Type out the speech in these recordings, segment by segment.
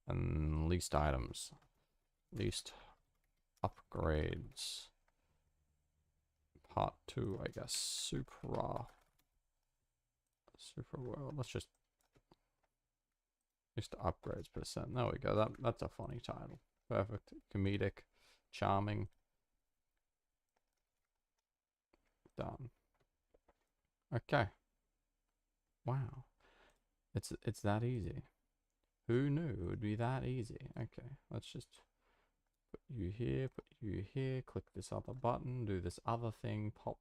And least items. Least upgrades. Part 2, I guess. Super world. Let's just upgrades percent. There we go. That's a funny title. Perfect. Comedic. Charming. Done. Okay. Wow. It's that easy. Who knew it would be that easy? Okay. Let's just put you here, click this other button, do this other thing, pop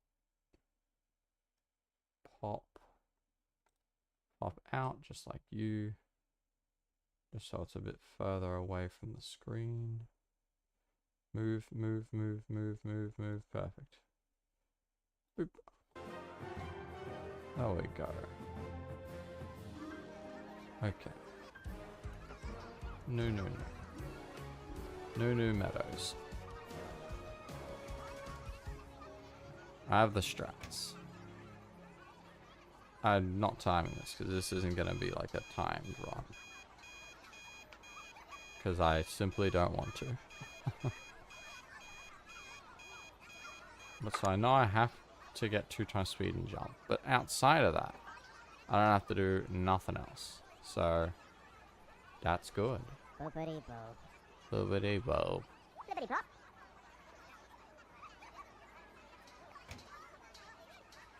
out just like you. Just so it's a bit further away from the screen. Move. Perfect. Boop. There we go. Okay. New Meadows. I have the strats. I'm not timing this because this isn't going to be like a timed run. Because I simply don't want to. But so I know I have to get 2 times speed and jump. But outside of that, I don't have to do nothing else. So that's good. Boopity boop. Boopity boop. Flippity plop.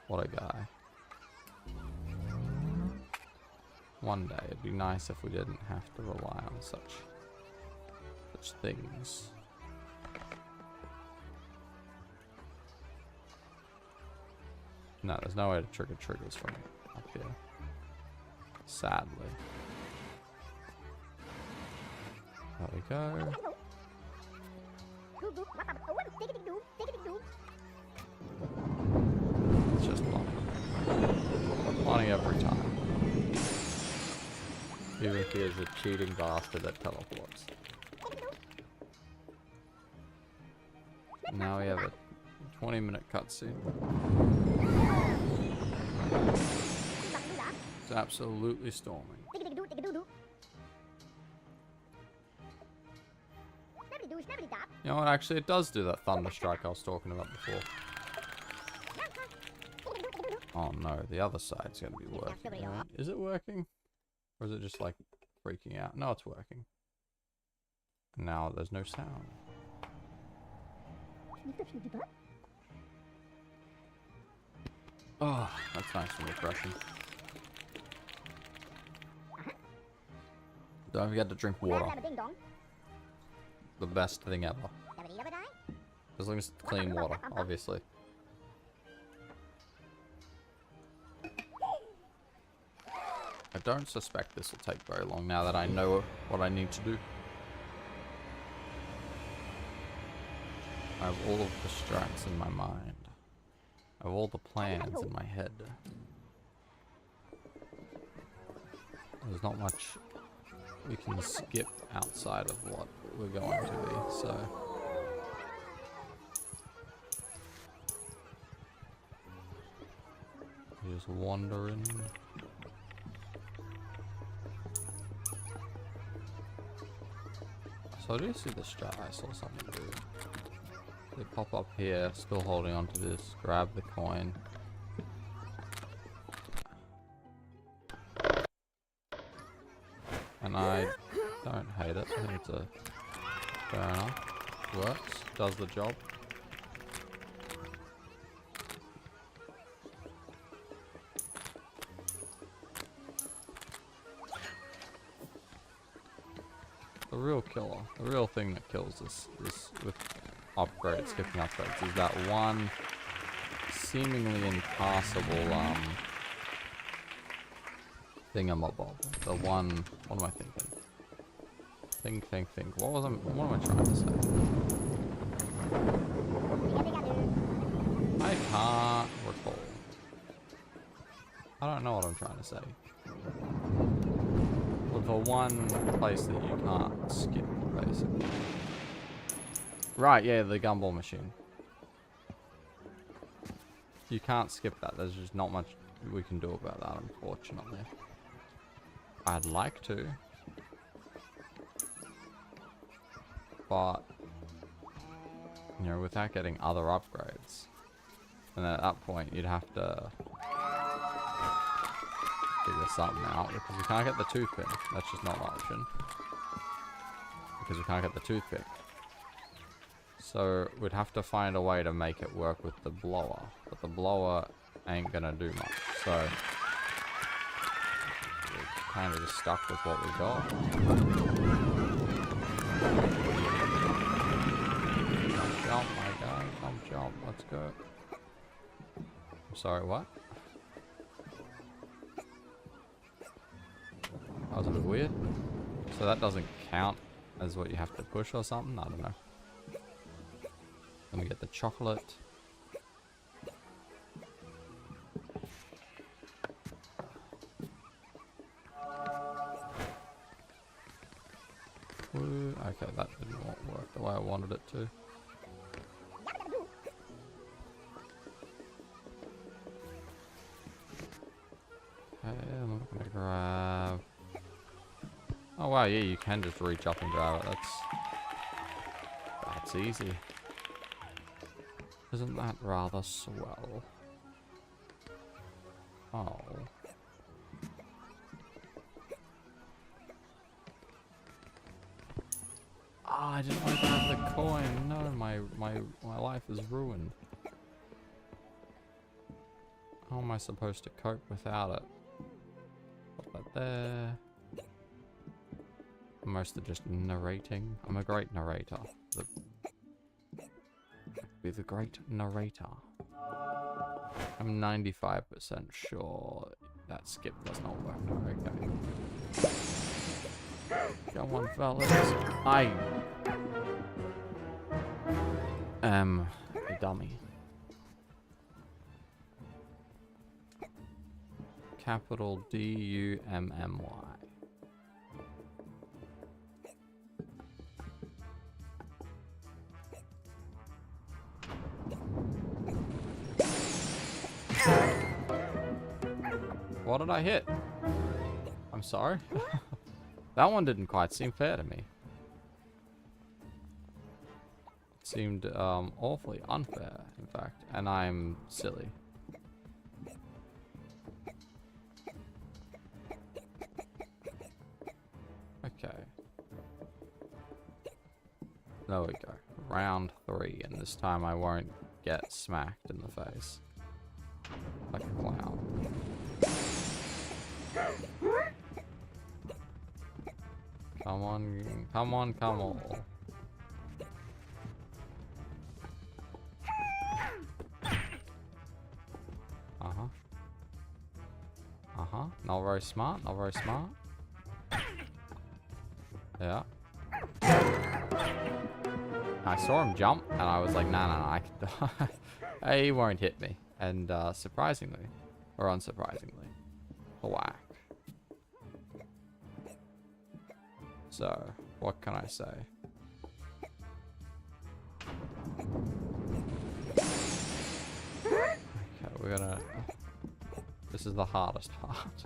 What a guy. One day it'd be nice if we didn't have to rely on such things. No, there's no way to trigger triggers from up here. Sadly. There we go. It's just funny. Funny every time. Even if he is a cheating bastard that teleports. Now we have a 20-minute cutscene. It's absolutely storming. You know what, actually it does do that thunder strike I was talking about before. Oh no, the other side's gonna be working, right? Is it working? Or is it just like freaking out? No, it's working. Now there's no sound. Oh, that's nice and refreshing. Don't forget to drink water. The best thing ever. As long as it's clean water, obviously. I don't suspect this will take very long now that I know what I need to do. I have all of the strats in my mind. I have all the plans in my head. There's not much we can skip outside of what we're going to be, so... You're just wandering. So do you see the strat I saw something do? They pop up here, still holding on to this, grab the coin. And I don't hate it. I think it's a fair enough. Works, does the job. The real killer, the real thing that kills us is with upgrades, skipping upgrades, is that one seemingly impassable thingamabob. The one, what am I thinking? Think. What am I trying to say? I can't recall. I don't know what I'm trying to say. With the one place that you can't skip, basically. Right, yeah, the gumball machine. You can't skip that. There's just not much we can do about that, unfortunately. I'd like to. but you know, without getting other upgrades. And at that point, you'd have to figure something out, because we can't get the toothpick. That's just not an option. Because we can't get the toothpick. So we'd have to find a way to make it work with the blower. But the blower ain't gonna do much. So we're kind of just stuck with what we got. Jump, my guy. Come jump. Let's go. I'm sorry, what? That was a bit weird. So that doesn't count as what you have to push or something? I don't know. Let me get the chocolate. Woo. Okay, that didn't work the way I wanted it to. Okay, I'm gonna grab... Oh wow, yeah, you can just reach up and grab it. That's easy. Isn't that rather swell? Oh. Ah, I didn't want to grab the coin. No, my life is ruined. How am I supposed to cope without it? Put that there. I'm mostly just narrating. I'm a great narrator. Be the great narrator. I'm 95% sure that skip does not work. Okay. Come on, fellas. I am a dummy. Capital D-U-M-M-Y. What did I hit? I'm sorry. That one didn't quite seem fair to me. It seemed awfully unfair, in fact, and I'm silly. Okay. There we go. Round 3, and this time I won't get smacked in the face. Like a clown. Come on, come on, come on. Uh-huh. Uh-huh. Not very smart, not very smart. Yeah. I saw him jump, and I was like, nah, I can die. He won't hit me. And surprisingly, or unsurprisingly, whack. So, what can I say? Okay, we're gonna... This is the hardest part.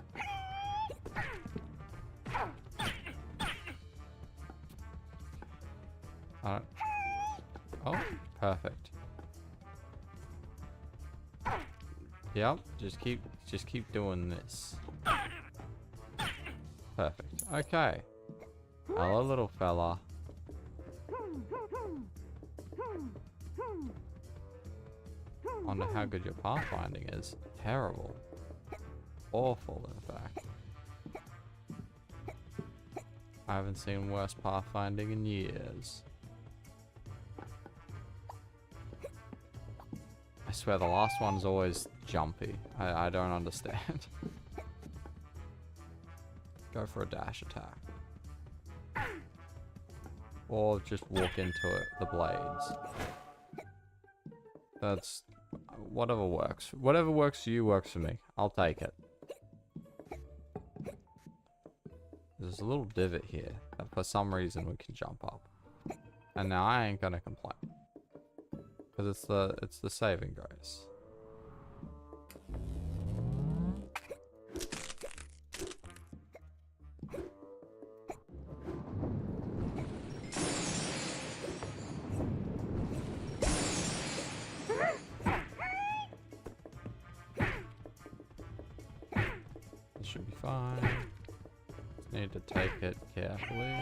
Oh, perfect. Yep, just keep doing this. Perfect. Okay. Hello, little fella. Wonder how good your pathfinding is. Terrible. Awful, in fact. I haven't seen worse pathfinding in years. I swear the last one's always jumpy. I don't understand. Go for a dash attack. Or just walk into it, the blades. That's... whatever works. Whatever works for you works for me. I'll take it. There's a little divot here that for some reason we can jump up. And now I ain't gonna complain. Because it's the saving grace. should be fine. Just need to take it carefully.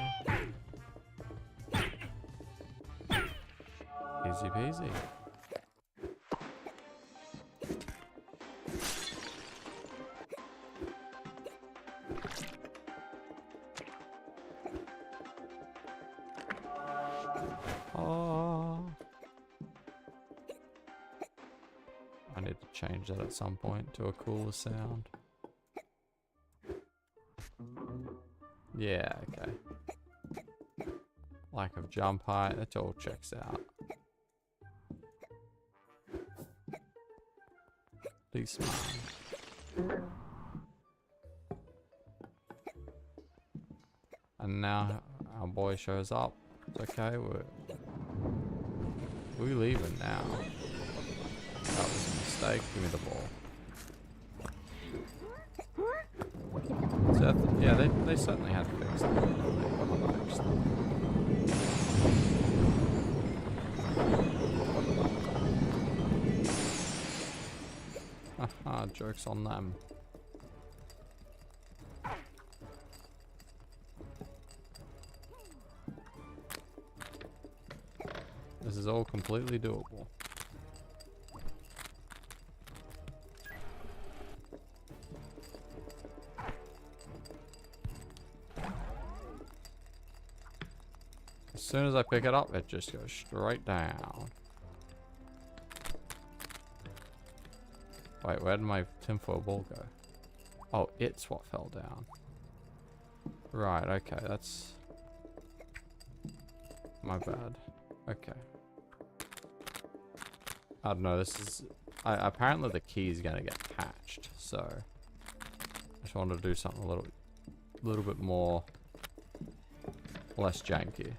Easy peasy. Oh. I need to change that at some point to a cooler sound. Yeah, okay. Lack of jump height, that all checks out. Decent. And now our boy shows up. It's okay, we're leaving now. That was a mistake. Give me the ball. So yeah, they certainly had to fix that. Haha, joke's on them. This is all completely doable. As soon as I pick it up, it just goes straight down. Wait, where did my tinfoil ball go? Oh, it's what fell down. Right, okay, that's my bad. Okay. I don't know, this is... apparently the key is gonna get patched, so... I just wanted to do something a little bit more... less janky.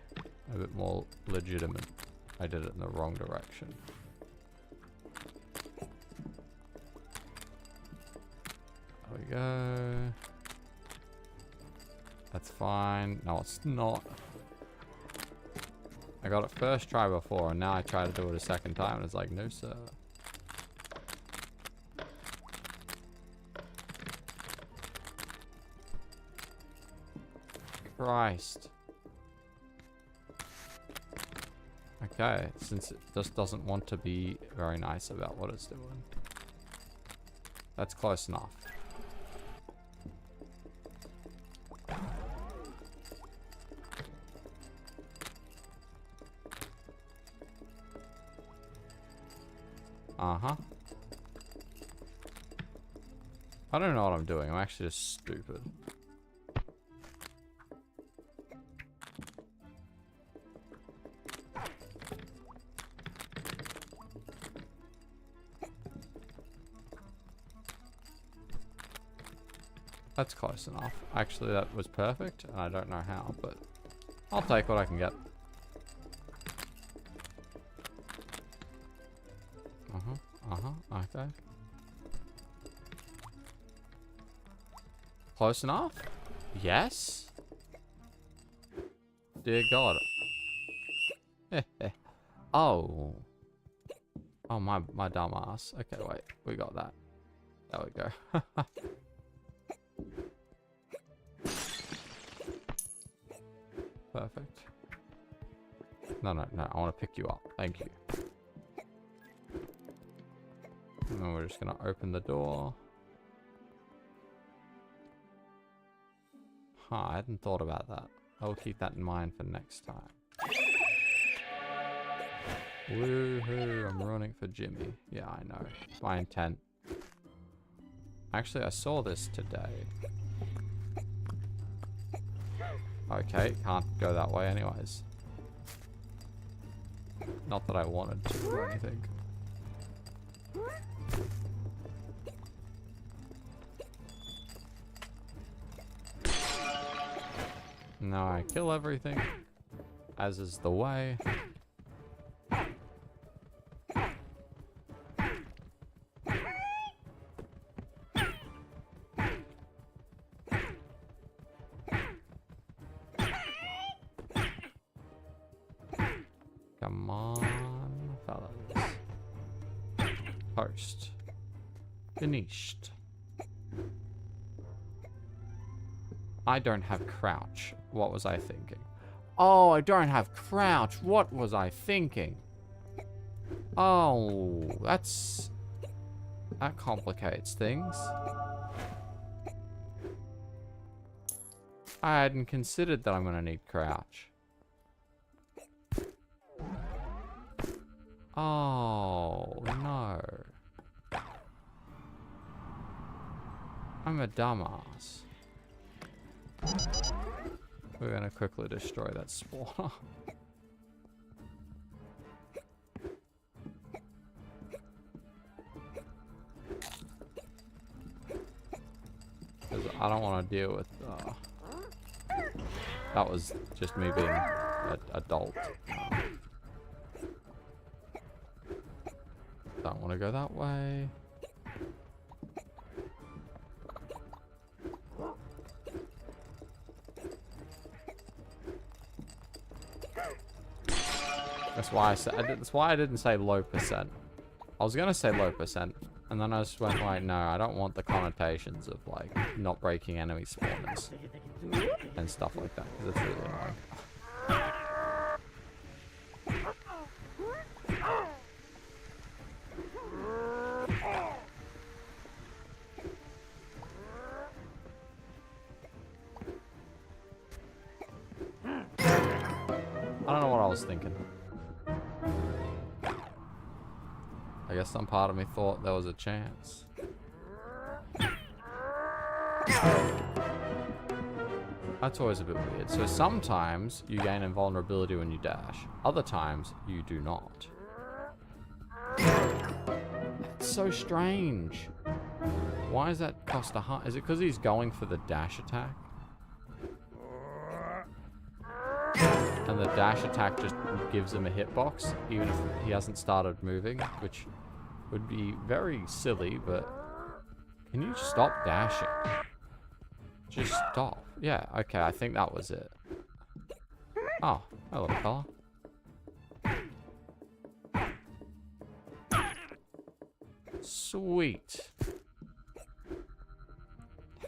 A bit more legitimate. I did it in the wrong direction. There we go. That's fine. No, it's not. I got it first try before, and now I try to do it a second time, and it's like, no, sir. Christ. Okay, since it just doesn't want to be very nice about what it's doing. That's close enough. Uh-huh. I don't know what I'm doing. I'm actually just stupid. That's close enough. Actually, that was perfect, and I don't know how, but I'll take what I can get. Okay. Close enough? Yes? Dear God. Oh. Oh, my dumb ass. Okay, wait. We got that. There we go. Perfect. No. I want to pick you up. Thank you. And then we're just going to open the door. Huh, I hadn't thought about that. I'll keep that in mind for next time. Woohoo, I'm running for Jimmy. Yeah, I know. It's my intent. Actually, I saw this today. Okay, can't go that way anyways. Not that I wanted to or anything. Now I kill everything, as is the way. Come on, fellas. Post. Finished. I don't have crouch. What was I thinking? Oh, I don't have crouch. What was I thinking? Oh, that complicates things. I hadn't considered that I'm gonna need crouch. Oh, no. I'm a dumbass. We're gonna quickly destroy that spawner. Because I don't want to deal with... that was just me being an adult. Don't want to go that way. That's why I said. That's why I didn't say low percent. I was gonna say low percent, and then I just went like, no, I don't want the connotations of like not breaking enemy spawners and stuff like that, because it's really annoying. I don't know what I was thinking. I guess some part of me thought there was a chance. That's always a bit weird. So sometimes you gain invulnerability when you dash. Other times you do not. That's so strange. Why does that cost a heart? Is it because he's going for the dash attack? And the dash attack just gives him a hitbox, even if he hasn't started moving, which would be very silly, but... Can you stop dashing? Just stop. Yeah, okay, I think that was it. Oh, hello, fella. Sweet.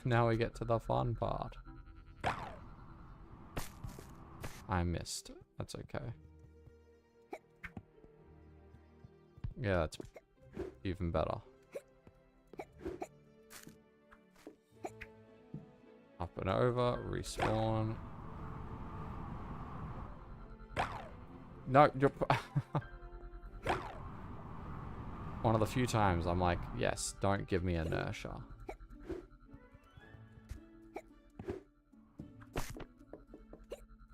Now we get to the fun part. I missed. That's okay. Yeah, that's even better. Up and over, respawn. No, you're... One of the few times I'm like, yes, don't give me inertia.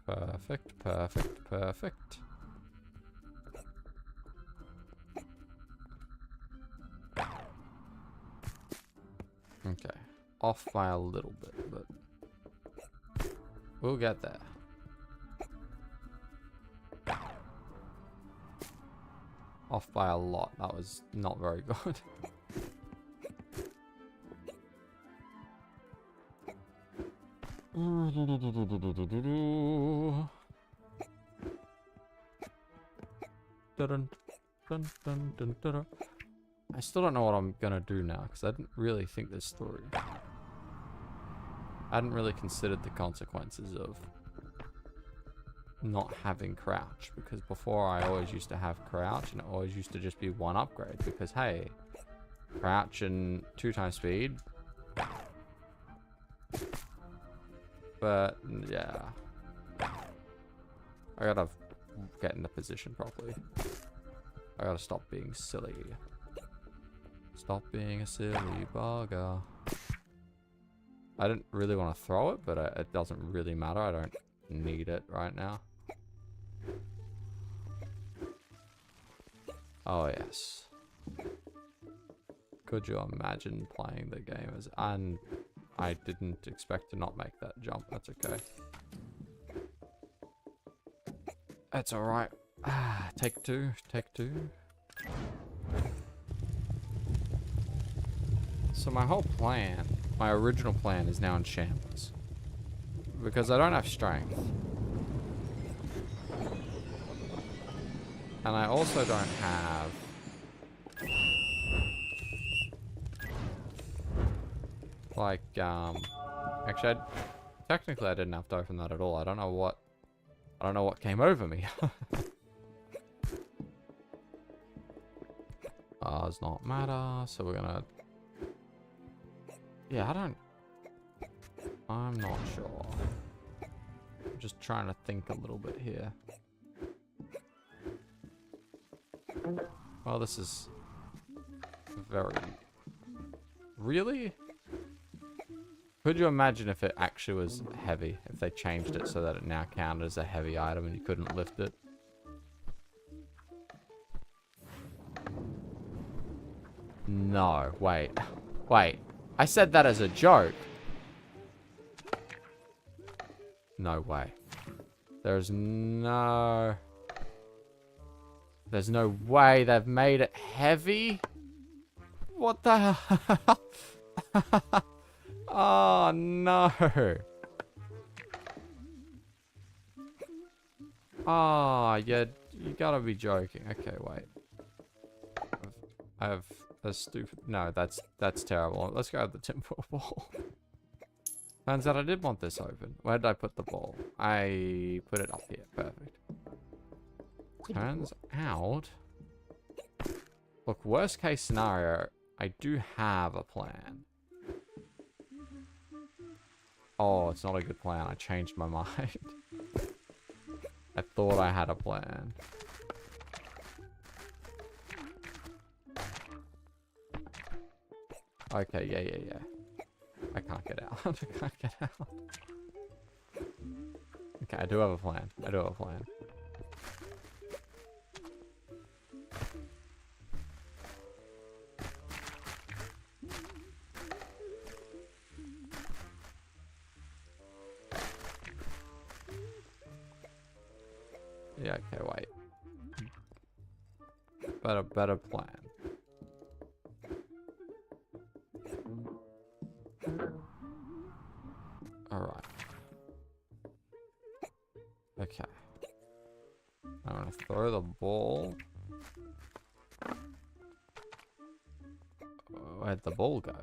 Perfect, perfect, perfect. Okay. Off by a little bit, but we'll get there. Off by a lot. That was not very good. I still don't know what I'm gonna do now, because I didn't really think this through. I hadn't really considered the consequences of not having crouch, because before I always used to have crouch, and it always used to just be one upgrade, because hey, crouch and 2x speed. But yeah, I gotta get in the position properly. I gotta stop being silly. Stop being a silly bugger. I didn't really want to throw it, but it doesn't really matter. I don't need it right now. Oh yes. Could you imagine playing the game as... And I didn't expect to not make that jump. That's okay. That's alright. Take two. Take two. So my whole plan, my original plan, is now in shambles. Because I don't have strength. And I also don't have... Like, actually, Technically, I didn't have to open that at all. I don't know what came over me. Does not matter. So we're gonna. Yeah, I'm not sure. I'm just trying to think a little bit here. Well, this is very... Really? Could you imagine if it actually was heavy? If they changed it so that it now counted as a heavy item and you couldn't lift it? No, wait. Wait. I said that as a joke. No way. There's no way they've made it heavy. What the hell? Oh, no. Oh, you gotta be joking. Okay, wait. I have a stupid... No, that's terrible. Let's go with the tinfoil ball. Turns out I did want this open. Where did I put the ball? I put it up here. Perfect. Turns out... Look, worst case scenario, I do have a plan. Oh, it's not a good plan. I changed my mind. I thought I had a plan. Okay, yeah. I can't get out. I can't get out. Okay, I do have a plan. Yeah, okay, wait. Better plan. Alright. Okay. I'm gonna throw the ball. Where'd the ball go?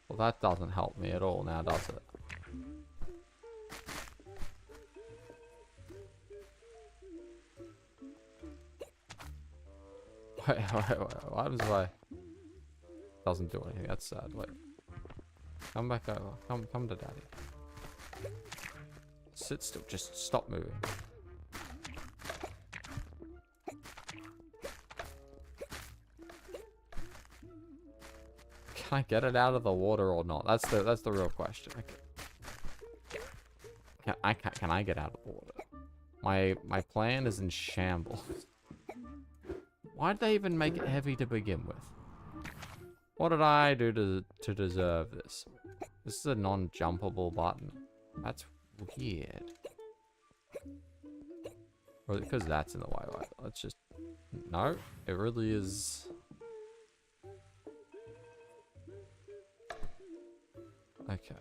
Well, that doesn't help me at all now, does it? Wait, what happens if I... Doesn't do anything, that's sad, wait. Come back over, come to daddy. Sit still, just stop moving. Can I get it out of the water or not? That's the real question. Can I get out of the water? My plan is in shambles. Why'd they even make it heavy to begin with? What did I do to deserve this? This is a non-jumpable button. That's weird. Or because that's in the way. Let's just... No, it really is... Okay.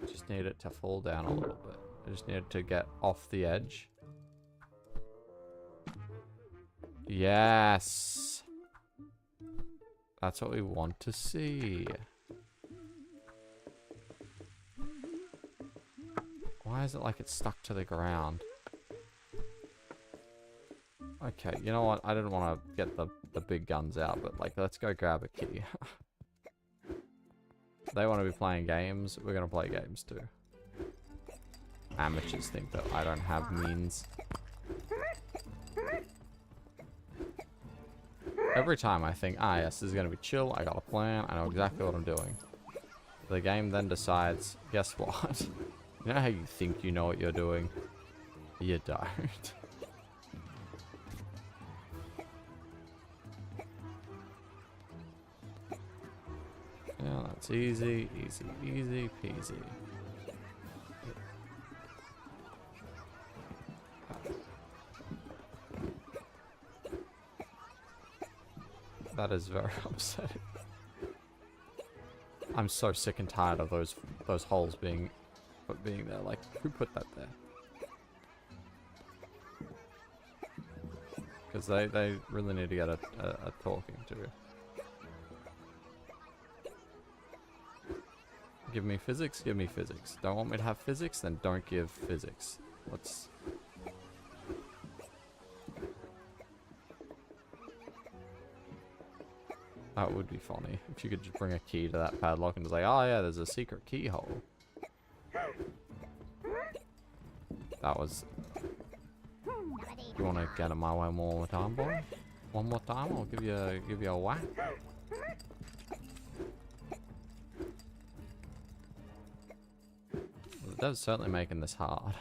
Just need it to fall down a little bit. I just need it to get off the edge. Yes! That's what we want to see. Why is it like it's stuck to the ground? Okay, you know what? I didn't want to get the big guns out, but like, let's go grab a key. They want to be playing games. We're going to play games too. Amateurs think that I don't have means. Every time I think, ah yes, this is going to be chill. I got a plan. I know exactly what I'm doing. The game then decides, guess what? You know how you think you know what you're doing? You don't. Yeah, that's easy peasy. That is very upsetting. I'm so sick and tired of those holes being being there. Like, who put that there? Because they really need to get a talking to. Give me physics, give me physics. Don't want me to have physics, then don't give physics. Let's... That would be funny. If you could just bring a key to that padlock and just like, oh yeah, there's a secret keyhole. That was... You want to get in my way one more time, boy? One more time, I'll give you a whack. That's certainly making this hard.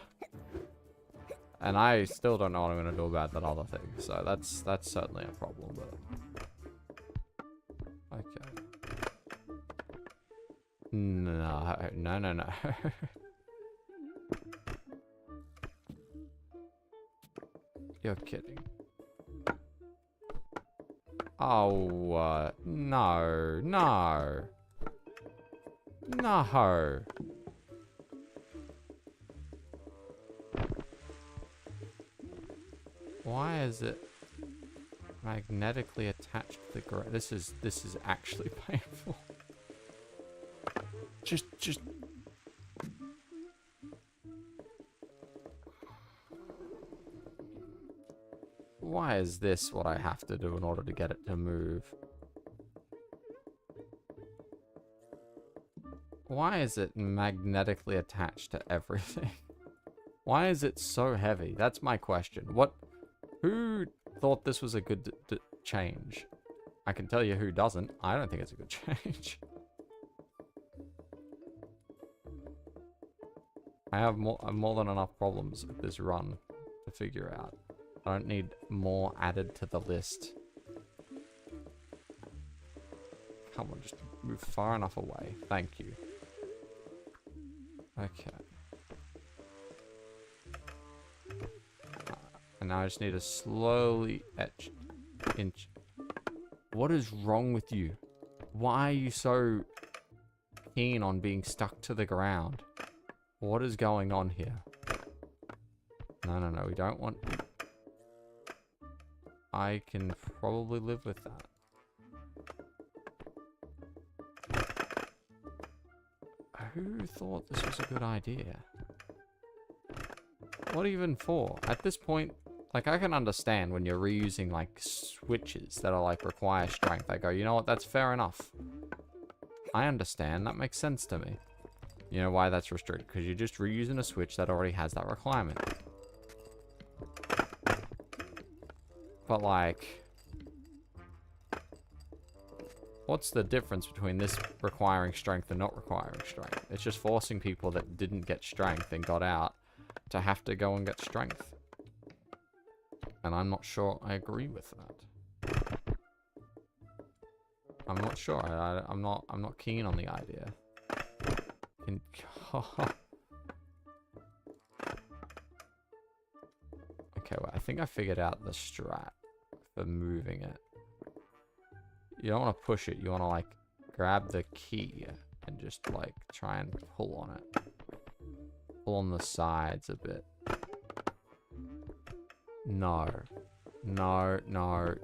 And I still don't know what I'm going to do about that other thing. So that's certainly a problem, but... Okay. No. You're kidding. Oh, no. No. Why is it magnetically attached to the ground? This is actually painful. Just why is this what I have to do in order to get it to move? Why is it magnetically attached to everything? Why is it so heavy? That's my question. Who thought this was a good change? I can tell you who doesn't. I don't think it's a good change. I have more than enough problems with this run to figure out. I don't need more added to the list. Come on, just move far enough away. Thank you. Okay. And now I just need to slowly inch. What is wrong with you? Why are you so keen on being stuck to the ground? What is going on here? No, we don't want... I can probably live with that. Who thought this was a good idea? What even for? At this point, like, I can understand when you're reusing, like, switches that are, like, require strength. I go, you know what, that's fair enough. I understand, that makes sense to me. You know why that's restricted? Because you're just reusing a switch that already has that requirement. But, like... What's the difference between this requiring strength and not requiring strength? It's just forcing people that didn't get strength and got out to have to go and get strength. And I'm not sure I agree with that. I'm not sure. I'm not keen on the idea. Okay, well, I think I figured out the strat for moving it. You don't want to push it. You want to, like, grab the key and just, like, try and pull on it. Pull on the sides a bit. No.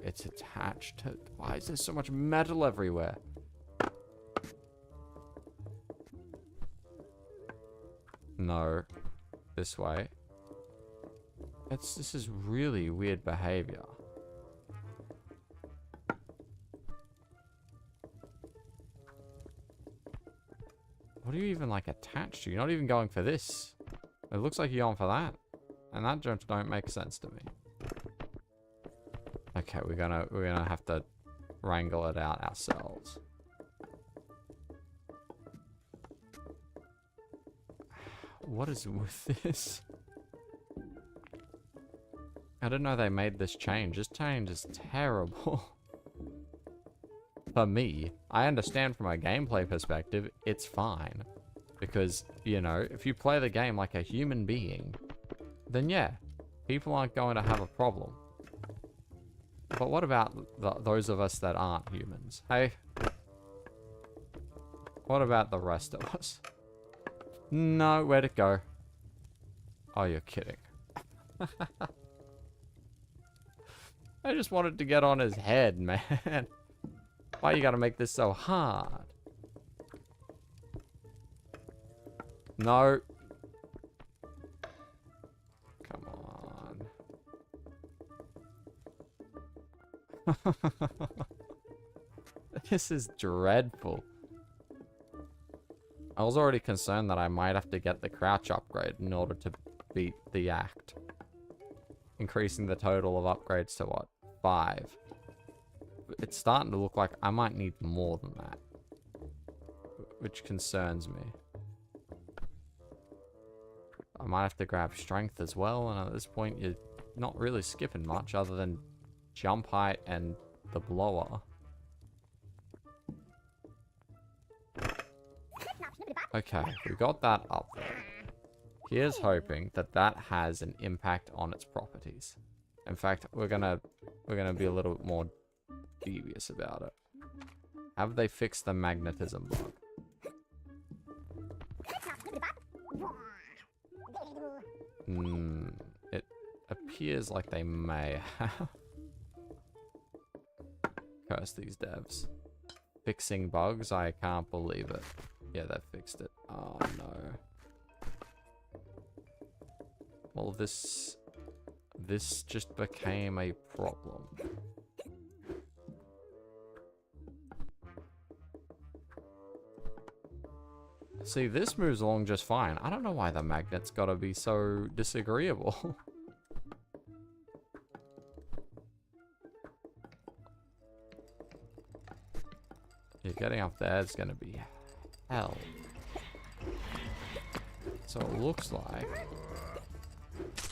It's attached to... Why is there so much metal everywhere? No. This way. This is really weird behavior. What are you even, like, attached to? You're not even going for this. It looks like you're going for that. And that just don't make sense to me. Okay, we're gonna have to wrangle it out ourselves. What is with this? I didn't know they made this change. This change is terrible. For me, I understand from a gameplay perspective, it's fine. Because, you know, if you play the game like a human being, then yeah, people aren't going to have a problem. But what about those of us that aren't humans? Hey? What about the rest of us? No, where'd it go? Oh, you're kidding. I just wanted to get on his head, man. Why you gotta make this so hard? No. Come on. This is dreadful. I was already concerned that I might have to get the crouch upgrade in order to beat the act. Increasing the total of upgrades to what? 5. It's starting to look like I might need more than that. Which concerns me. I might have to grab strength as well, and at this point you're not really skipping much other than jump height and the blower. Okay, we got that up there. Here's hoping that that has an impact on its properties. In fact, we're gonna be a little bit more devious about it. Have they fixed the magnetism bug? It appears like they may have. Curse these devs. Fixing bugs? I can't believe it. Yeah, they fixed it. Oh no. Well, this just became a problem. See, this moves along just fine. I don't know why the magnet's gotta be so disagreeable. Yeah, getting up there is gonna be hell. So it looks like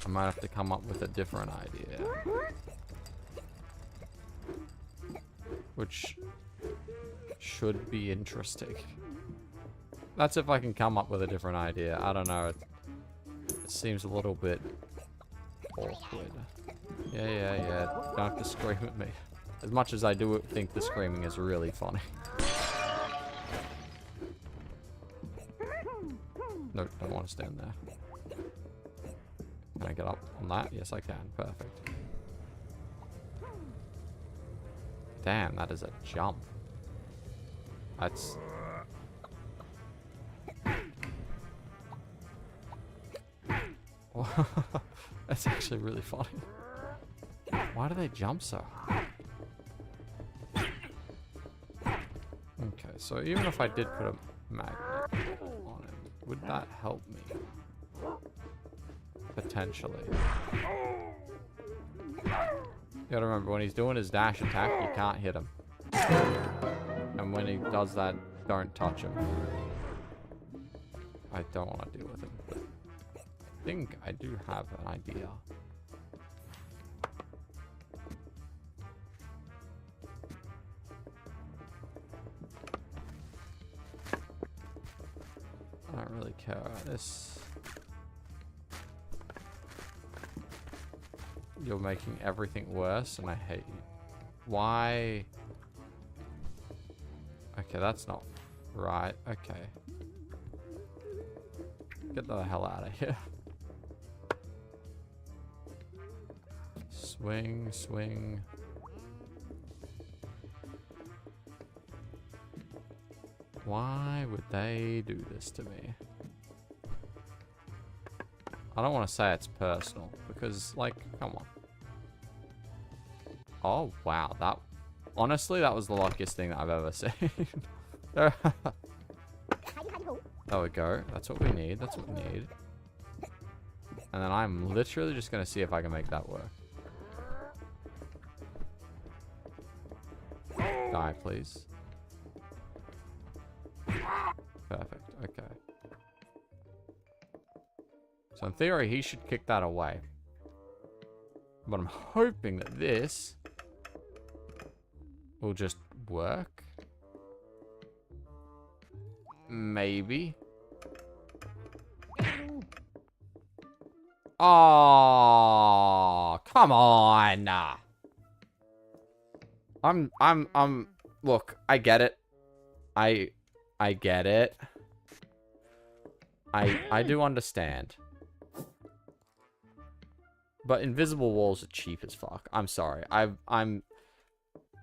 I might have to come up with a different idea. Which should be interesting. That's if I can come up with a different idea. I don't know. It seems a little bit awkward. Yeah. Don't have to scream at me. As much as I do think the screaming is really funny. No, don't want to stand there. Can I get up on that? Yes, I can. Perfect. Damn, that is a jump. That's... That's actually really funny. Why do they jump so high? Okay, so even if I did put a magnet on him, would that help me? Potentially. You gotta remember, when he's doing his dash attack, you can't hit him. And when he does that, don't touch him. I don't want to deal with him, but I think I do have an idea. I don't really care about this. You're making everything worse, and I hate you. Why? Okay, that's not right. Okay. Get the hell out of here. Swing, swing. Why would they do this to me? I don't want to say it's personal, because, like, come on. Oh, wow. That, honestly, that was the luckiest thing that I've ever seen. There we go. That's what we need. That's what we need. And then I'm literally just going to see if I can make that work. Die, please. Perfect. Okay. So in theory, he should kick that away. But I'm hoping that this will just work. Maybe. Oh, come on. Look, I get it. I get it. I do understand. But invisible walls are cheap as fuck. I'm sorry.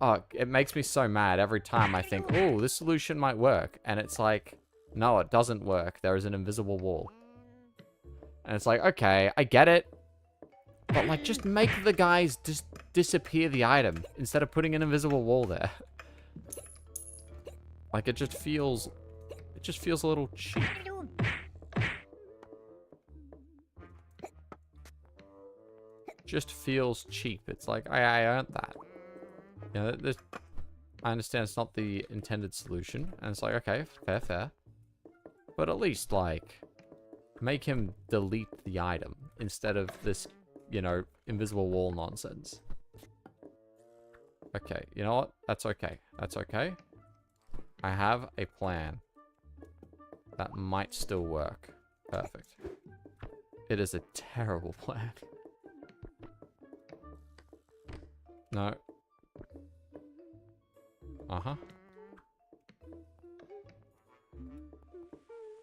Oh, it makes me so mad every time I think, oh, this solution might work. And it's like, no, it doesn't work. There is an invisible wall. And it's like, okay, I get it. But, like, just make the guys disappear the item instead of putting an invisible wall there. Like, it just feels a little cheap. Just feels cheap. It's like, I earned that. You know, I understand it's not the intended solution. And it's like, okay, fair. But at least, like, make him delete the item instead of this, you know, invisible wall nonsense. Okay, you know what? That's okay. That's okay. I have a plan that might still work. Perfect. It is a terrible plan. No. Uh-huh.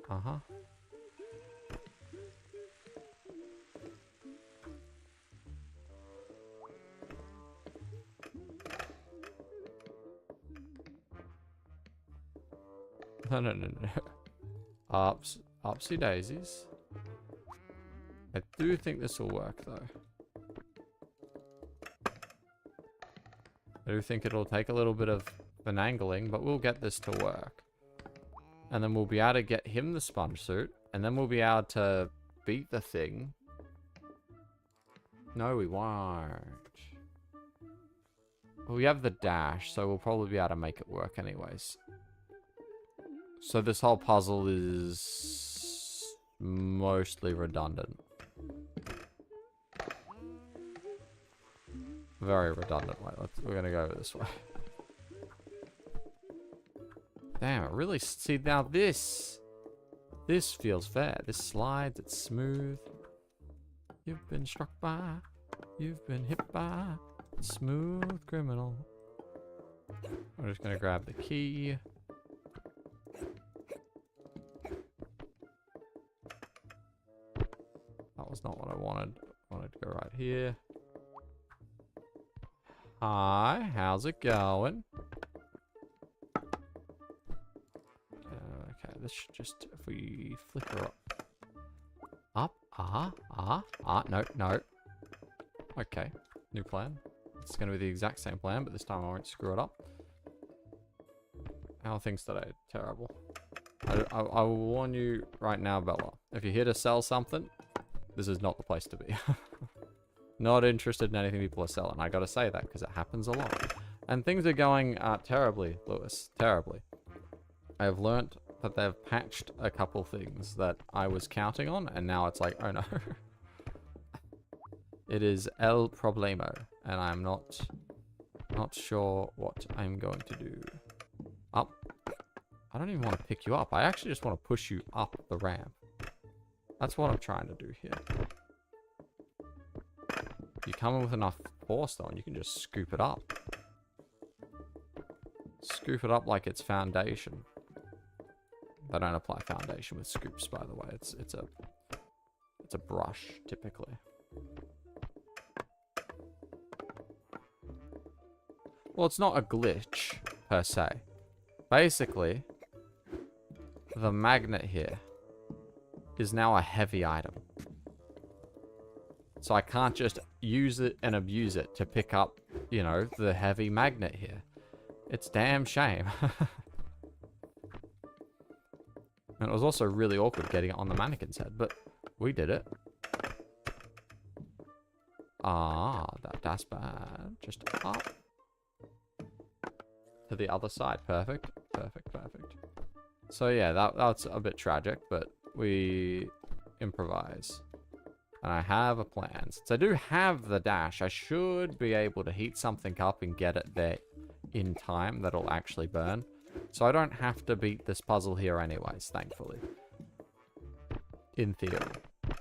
Uh-huh. No. Upsy daisies. I do think this will work, though. I do think it'll take a little bit of finagling, but we'll get this to work. And then we'll be able to get him the sponge suit, and then we'll be able to beat the thing. No, we won't. Well, we have the dash, so we'll probably be able to make it work anyways. So this whole puzzle is mostly redundant. Very redundant. Wait, we're gonna go this way. Damn, it really... See, now this feels fair. This slides, it's smooth. You've been struck by, you've been hit by a smooth criminal. I'm just gonna grab the key. That was not what I wanted. I wanted to go right here. Hi, how's it going? Okay, this should just, if we flicker up. No. Okay, new plan. It's going to be the exact same plan, but this time I won't screw it up. How are things today? Terrible. I will warn you right now, Bella. If you're here to sell something, this is not the place to be. Not interested in anything people are selling. I gotta say that because it happens a lot. And things are going terribly, Lewis. Terribly. I have learnt that they've patched a couple things that I was counting on, and now it's like, oh no. It is el problemo, and I'm not sure what I'm going to do. Up. I don't even want to pick you up. I actually just want to push you up the ramp. That's what I'm trying to do here. You come in with enough force though, and you can just scoop it up. Scoop it up like it's foundation. They don't apply foundation with scoops, by the way. It's a brush typically. Well, it's not a glitch per se. Basically, the magnet here is now a heavy item. So I can't just use it and abuse it to pick up, you know, the heavy magnet here. It's damn shame. And it was also really awkward getting it on the mannequin's head, but we did it. Ah, that's bad. Just up. To the other side. Perfect. So yeah, that's a bit tragic, but we improvise. And I have a plan. Since I do have the dash, I should be able to heat something up and get it there in time that'll actually burn. So I don't have to beat this puzzle here anyways, thankfully. In theory.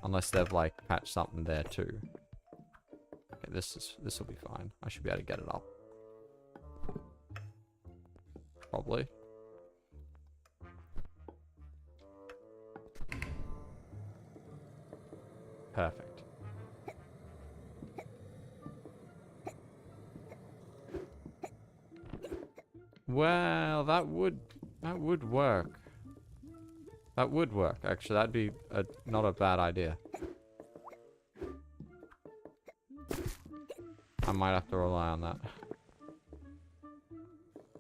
Unless they've, like, patched something there too. Okay, this will be fine. I should be able to get it up. Probably. Perfect. Well, that would work. That would work, actually. That'd be not a bad idea. I might have to rely on that.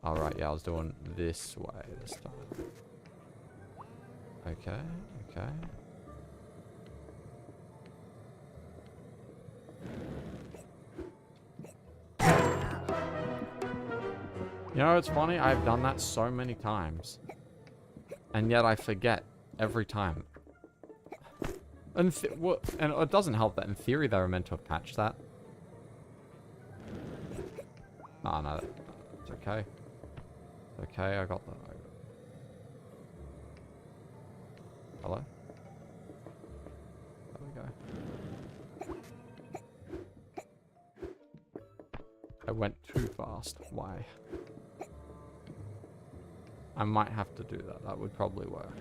Alright, yeah, I was doing this way this time. Okay, okay. You know, it's funny, I've done that so many times. And yet I forget every time. And it doesn't help that in theory they were meant to have patched that. Oh, no, it's okay. It's okay, I got that. Hello? There we go. I went too fast. Why? I might have to do that. That would probably work.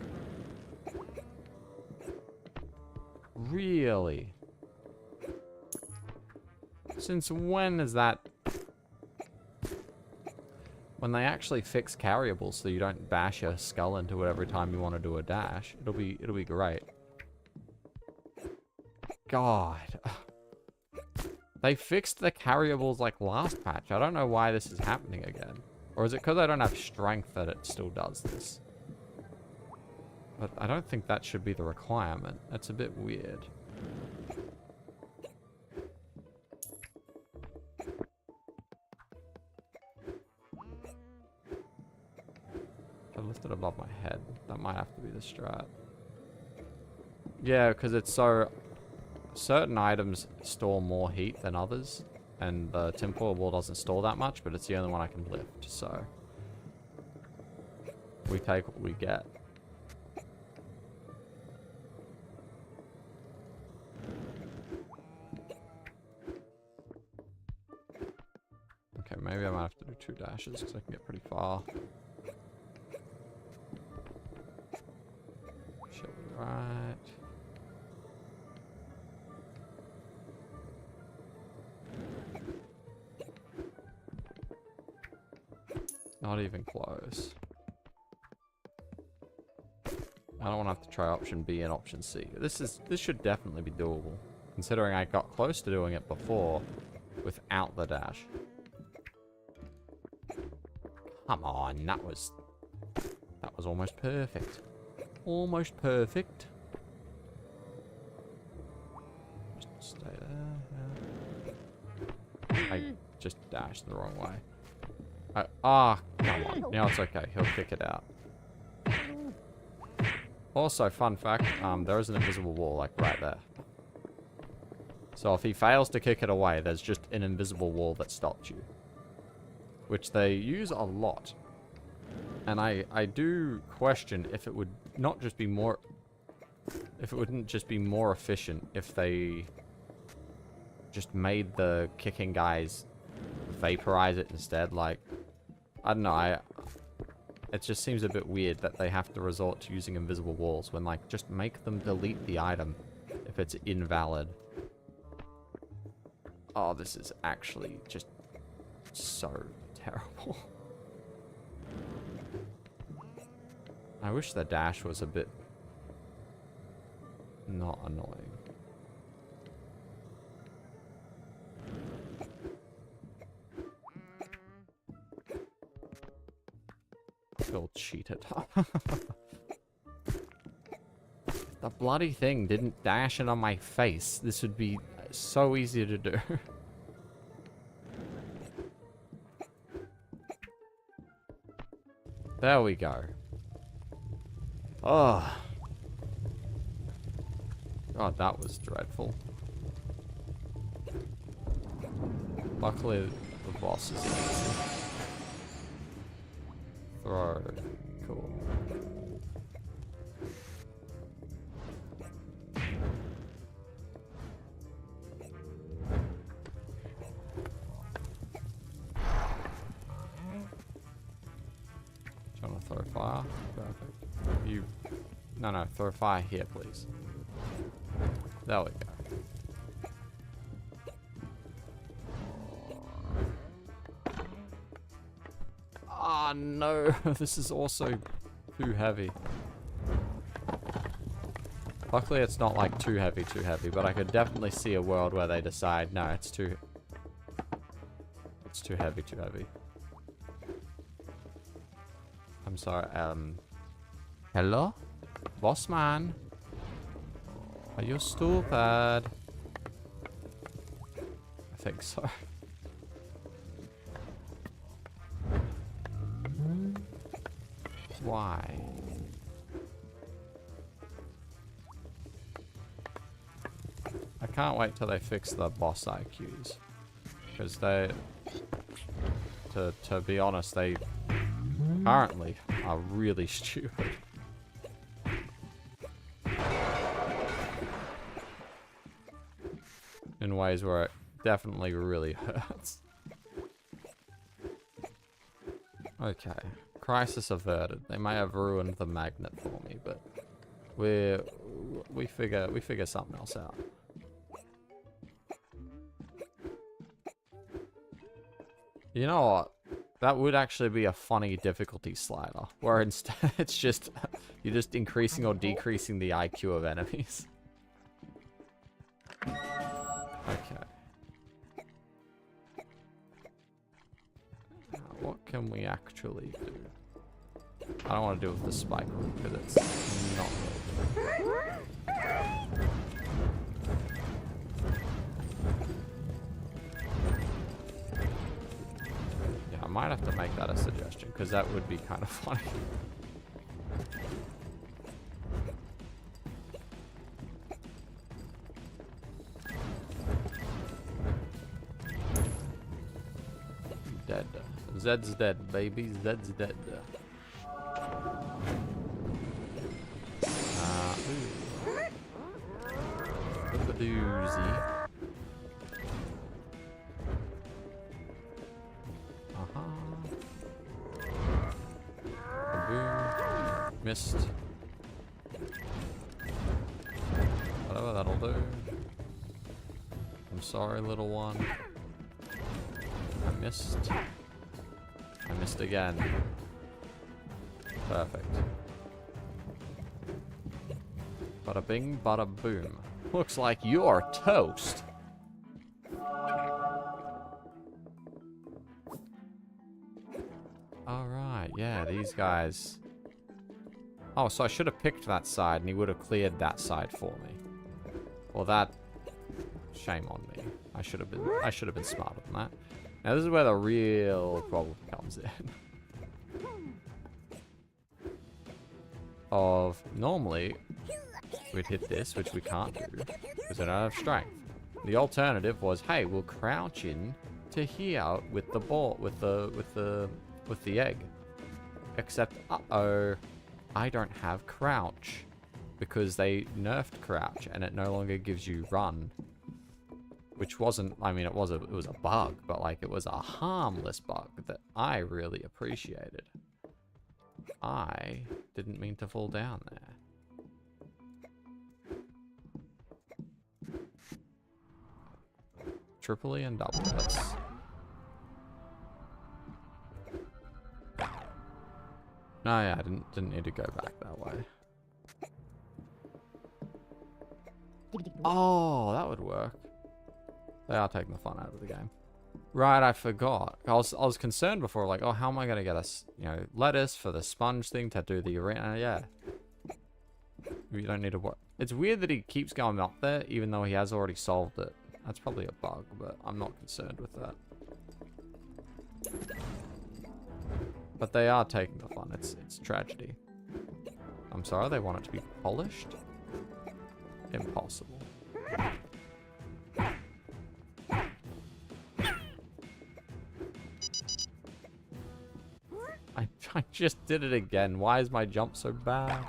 Really? Since when is that? When they actually fix carryables so you don't bash your skull into it every time you want to do a dash, it'll be great. God. They fixed the carryables like last patch. I don't know why this is happening again. Or is it because I don't have strength that it still does this? But I don't think that should be the requirement. That's a bit weird. I lifted above my head. That might have to be the strat. Yeah, because it's so... Certain items store more heat than others. And the tinfoil wall doesn't store that much, but it's the only one I can lift, so... We take what we get. Okay, maybe I might have to do 2 dashes, because I can get pretty far. Should be right. Not even close. I don't want to have to try option B and option C. This should definitely be doable, considering I got close to doing it before without the dash. Come on, that was almost perfect. Almost perfect. Just stay there. Yeah. I just dashed the wrong way. Come on. Now it's okay. He'll kick it out. Also, fun fact, there is an invisible wall, like, right there. So if he fails to kick it away, there's just an invisible wall that stops you. Which they use a lot. And I do question if it would not just be more... If it wouldn't just be more efficient if they just made the kicking guys vaporize it instead, like... I don't know, it just seems a bit weird that they have to resort to using invisible walls when, like, just make them delete the item if it's invalid. Oh, this is actually just so terrible. I wish the dash was a bit not annoying. Feel cheated. If the bloody thing didn't dash it on my face, this would be so easy to do. There we go. Oh. God, that was dreadful. Luckily, the boss is easy. Throw. Cool. Trying to throw fire. Perfect. You... No, throw fire here, please. There we go. Ah, no. This is also too heavy. Luckily, it's not like too heavy, but I could definitely see a world where they decide, no, it's too heavy, I'm sorry, hello? Boss man? Are you stupid? I think so. Why? I can't wait till they fix the boss IQs. Because they... To be honest, they currently are really stupid. In ways where it definitely really hurts. Okay. Crisis averted. They may have ruined the magnet for me, but we figure something else out. You know what? That would actually be a funny difficulty slider, where instead it's just you're just increasing or decreasing the IQ of enemies. Okay. Now, what can we actually do? I don't want to do it with the spike because it's not really good. Yeah, I might have to make that a suggestion because that would be kind of funny. Dead. Zed's dead, baby. Zed's dead. Doozy. Boom. Missed. Whatever, that'll do. I'm sorry, little one. I missed. I missed again. Perfect. Bada bing, bada boom. Looks like you're toast. Alright, yeah, these guys. Oh, so I should have picked that side and he would have cleared that side for me. Well, that... Shame on me. I should have been smarter than that. Now, this is where the real problem comes in. Of, normally, we'd hit this, which we can't do, because I don't have strength. The alternative was, hey, we'll crouch in to here with the ball, with the egg. Except, uh-oh, I don't have crouch, because they nerfed crouch, and it no longer gives you run. Which wasn't, I mean, it was a bug, but like, it was a harmless bug that I really appreciated. I didn't mean to fall down there. Triple E and double. No, yeah, I didn't need to go back that way. Oh, that would work. They are taking the fun out of the game. Right, I forgot. I was concerned before, like, oh, how am I gonna get us, lettuce for the sponge thing to do the arena? Yeah. You don't need to work. It's weird that he keeps going up there, even though he has already solved it. That's probably a bug, but I'm not concerned with that. But they are taking the fun. It's tragedy. I'm sorry, they want it to be polished? Impossible. I just did it again. Why is my jump so bad?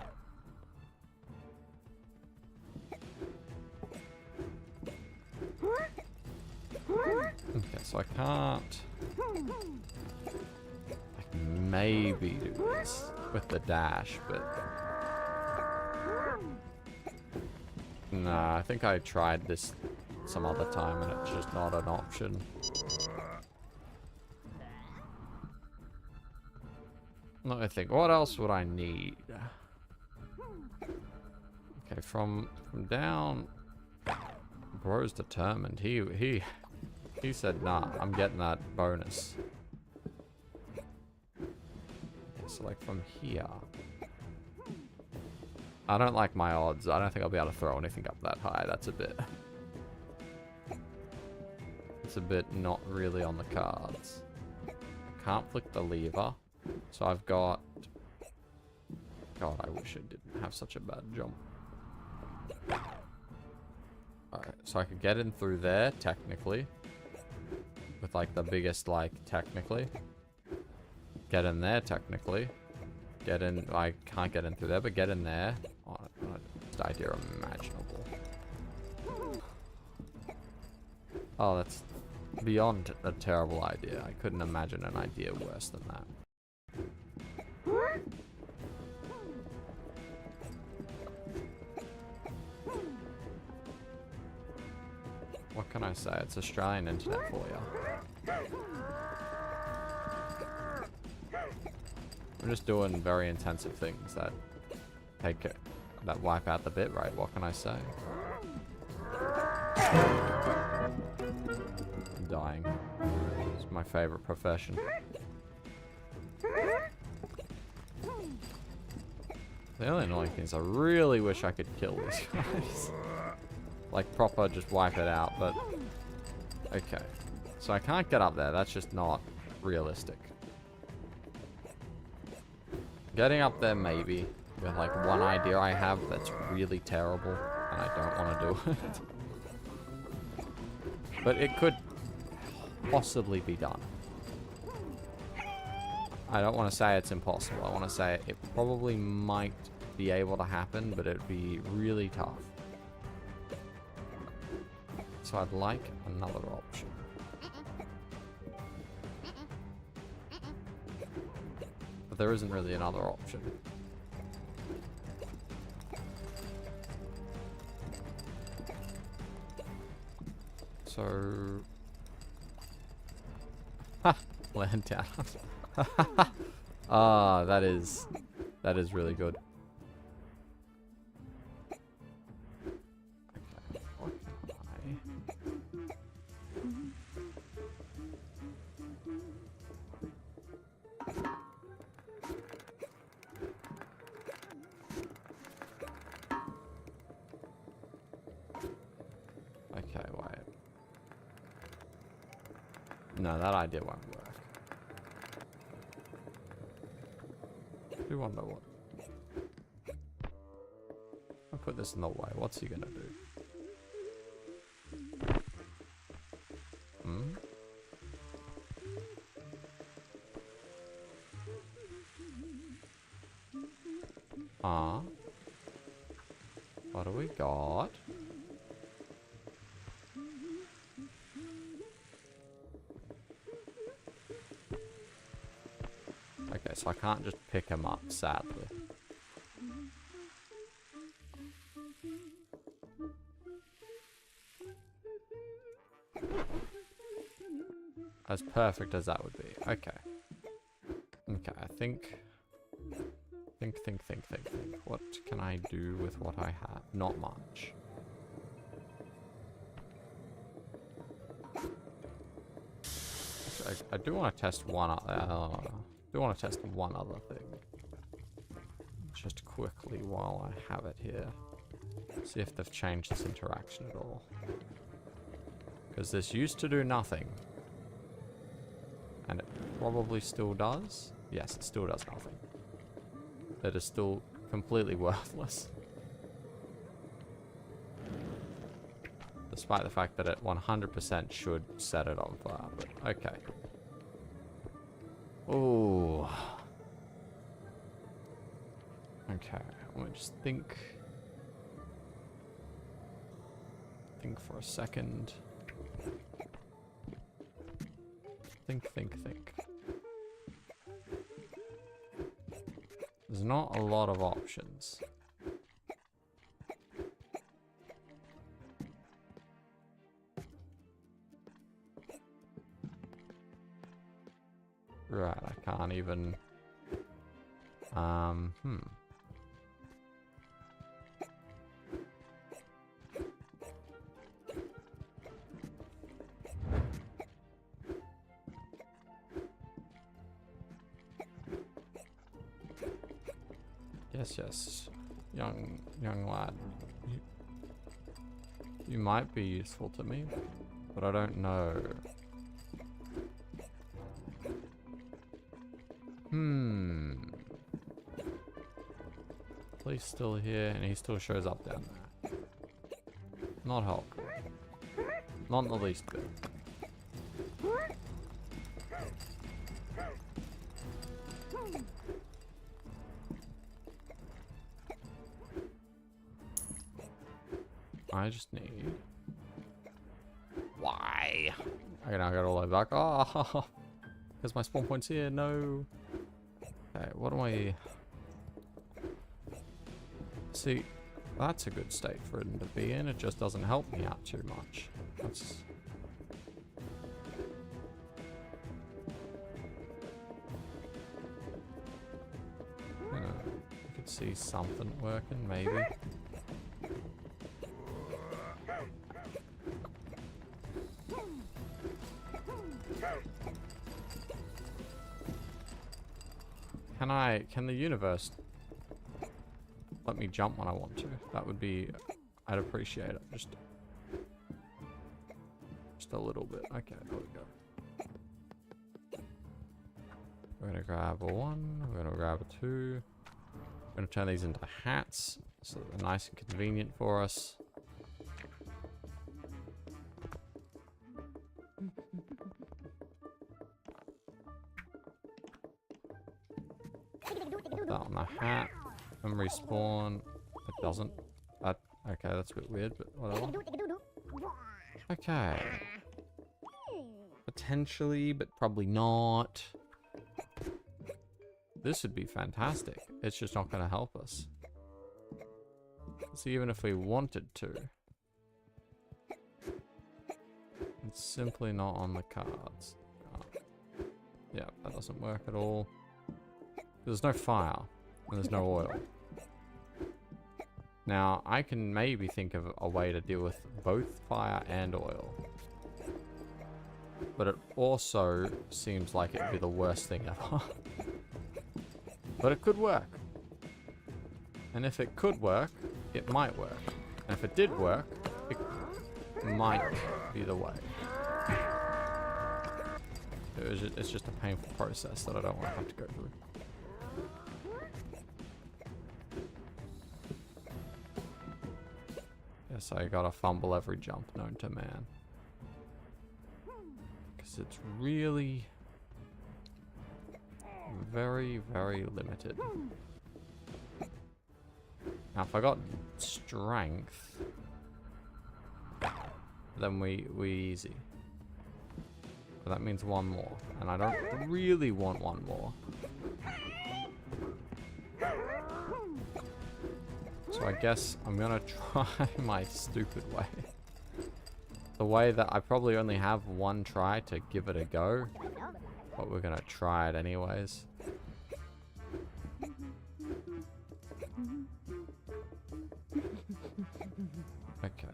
Okay, so I can't... I can maybe do this with the dash, but... Nah, I think I tried this some other time and it's just not an option. Let me think. What else would I need? Okay, from down. Bro's determined. He said, nah, I'm getting that bonus. Okay, so like from here. I don't like my odds. I don't think I'll be able to throw anything up that high. That's a bit... It's a bit not really on the cards. I can't flick the lever. So I've got... God, I wish I didn't have such a bad jump. Alright, so I could get in through there, technically. With, like, the biggest, like, technically. Get in there, technically. Get in... I can't get in through there, but get in there. Oh, best idea imaginable. Oh, that's beyond a terrible idea. I couldn't imagine an idea worse than that. What can I say? It's Australian internet for you. I'm just doing very intensive things that take it, that wipe out the bitrate. What can I say? I'm dying. It's my favorite profession. The only annoying thing is I really wish I could kill these guys. Like proper just wipe it out, but okay. So I can't get up there. That's just not realistic. Getting up there maybe with like one idea I have that's really terrible and I don't want to do it. But it could possibly be done. I don't want to say it's impossible. I want to say it probably might be able to happen, but it'd be really tough. So I'd like another option. But there isn't really another option. So... Ha! Land down. Ah, that is really good. Okay, what can I... Okay, wait. No, that idea won't work. I do wonder what... I'll put this in the way. What's he gonna do? Hmm? What do we got? Okay, so I can't just pick him up, sadly. As perfect as that would be. Okay. Okay, I think. What can I do with what I have? Not much. I do want to test one other thing. Just quickly while I have it here. See if they've changed this interaction at all. Because this used to do nothing. And it probably still does. Yes, it still does nothing. It is still completely worthless. Despite the fact that it 100% should set it on fire. But okay. Ooh. Okay, let me just think. Think for a second. Think. There's not a lot of options. Right, I can't even Hmm. Yes, yes. Young lad. You might be useful to me, but I don't know. Police still here, and he still shows up down there. Not helpful. Not in the least bit. I just need... Why? Okay, now I got all the way back. Oh, because my spawn point's here. No. Okay, what do I... See, that's a good state for it to be in. It just doesn't help me out too much. That's... I could see something working, maybe. Can the universe let me jump when I want to? That would be, I'd appreciate it. Just a little bit. Okay, there we go. We're gonna grab a 1, we're gonna grab a 2. We're gonna turn these into hats, so they're nice and convenient for us. Put that on the hat and respawn. It doesn't. That, okay, that's a bit weird, but whatever. Okay. Potentially, but probably not. This would be fantastic. It's just not going to help us. So even if we wanted to, it's simply not on the cards. Oh. Yeah, that doesn't work at all. There's no fire, and there's no oil. Now, I can maybe think of a way to deal with both fire and oil. But it also seems like it'd be the worst thing ever. But it could work. And if it could work, it might work. And if it did work, it might be the way. It's just a painful process that I don't want to have to go through. Yes, I gotta fumble every jump known to man. Because it's really very, very limited. Now, if I got strength, then we easy. But that means 1 more. And I don't really want 1 more. So I guess I'm gonna try my stupid way. The way that I probably only have 1 try to give it a go. But we're gonna try it anyways. Okay.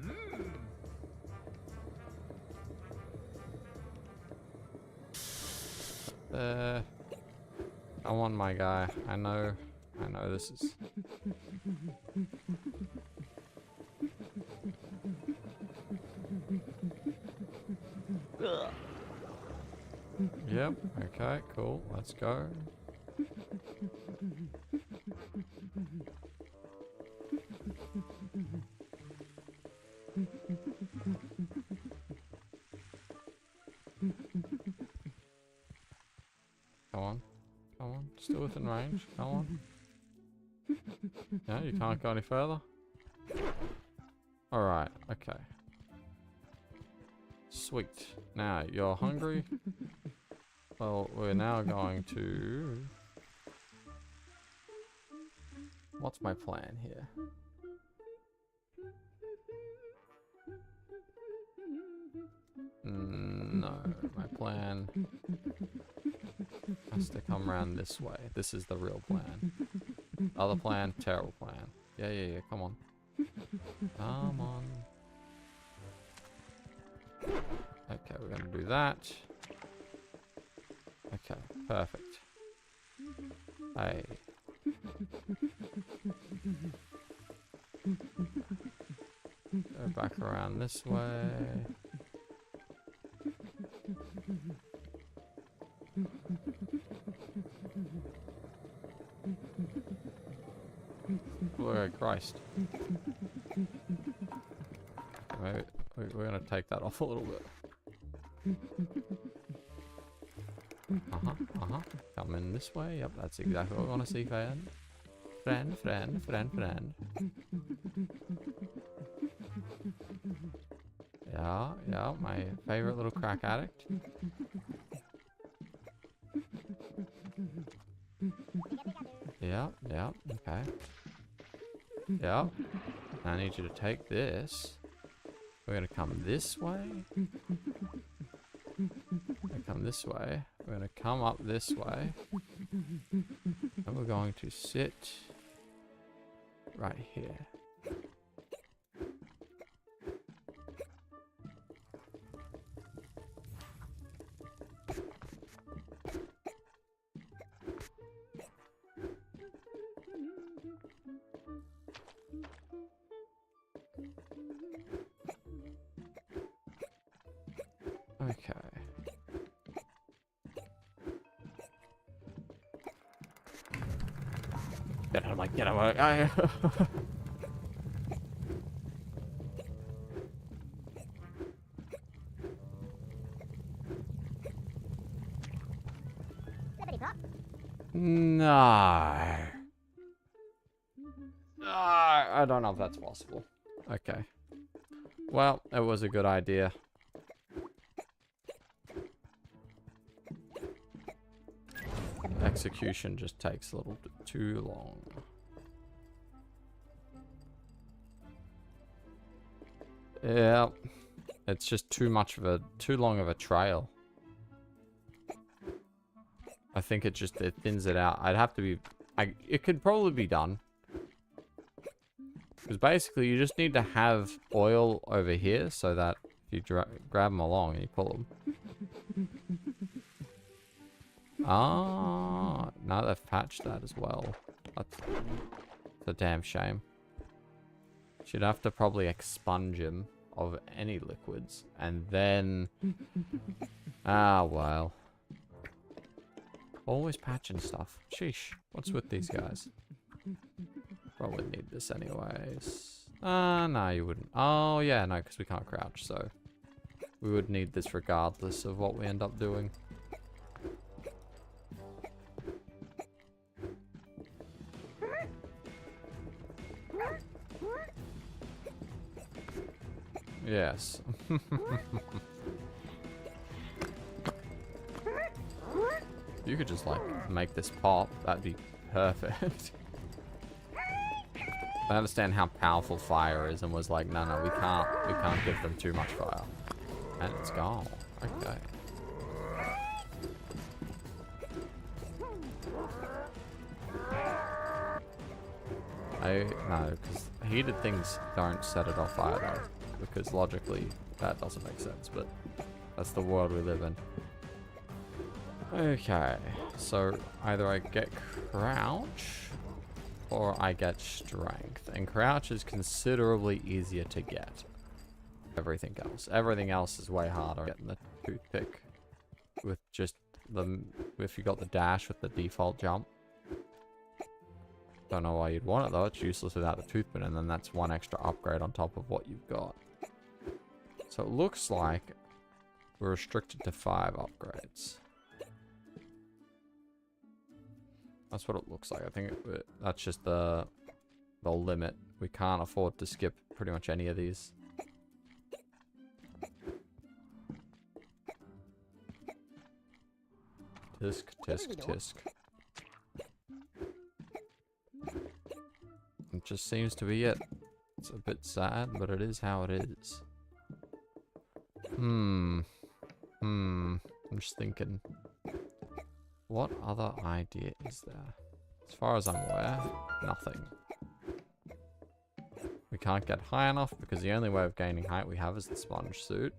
Come on, my guy. I know this is... Yep, okay, cool. Let's go. Come on. Come on. Still within range. Come on. Yeah, you can't go any further. Alright, okay. Sweet. Now, you're hungry? Well, we're now going to... What's my plan here? No. my plan has to come around this way. This is the real plan. Other plan, terrible plan. Yeah, come on. Come on. Okay, we're gonna do that. Okay, perfect. Hey. Go back around this way. Oh, Christ. Maybe we're gonna take that off a little bit. Come in this way. Yep, that's exactly what we want to see, friend. Friend. Yeah, my favorite little crack addict. Yeah, okay. Yeah. I need you to take this. We're gonna come this way. Come this way. We're gonna come up this way. And we're going to sit right here. Okay. Get out of my, get out of my, No. I don't know if that's possible. Okay. Well, it was a good idea. Execution just takes a little bit too long. Yeah. It's just too long of a trail. I think it thins it out. I'd have to be... it could probably be done. Because basically you just need to have oil over here so that if you grab them along and you pull them. Ah, now they've patched that as well. That's a damn shame. Should have to probably expunge him of any liquids. And then... Ah, well. Always patching stuff. Sheesh. What's with these guys? Probably need this anyways. No, you wouldn't. Oh, yeah, no, because we can't crouch, so... We would need this regardless of what we end up doing. Yes. You could just, like, make this pop. That'd be perfect. I understand how powerful fire is and was like, no, we can't give them too much fire. And it's gone. Okay. No, because heated things don't set it off either. Because logically, that doesn't make sense, but that's the world we live in. Okay, so either I get crouch or I get strength. And crouch is considerably easier to get. Everything else is way harder. Getting the toothpick with just if you got the dash with the default jump. Don't know why you'd want it though. It's useless without the toothpick, and then that's one extra upgrade on top of what you've got. So it looks like we're restricted to 5 upgrades. That's what it looks like. I think that's just the limit. We can't afford to skip pretty much any of these. Tisk. It just seems to be it. It's a bit sad, but it is how it is. just thinking, what other idea is there? As far as I'm aware, nothing. We can't get high enough because the only way of gaining height we have is the sponge suit.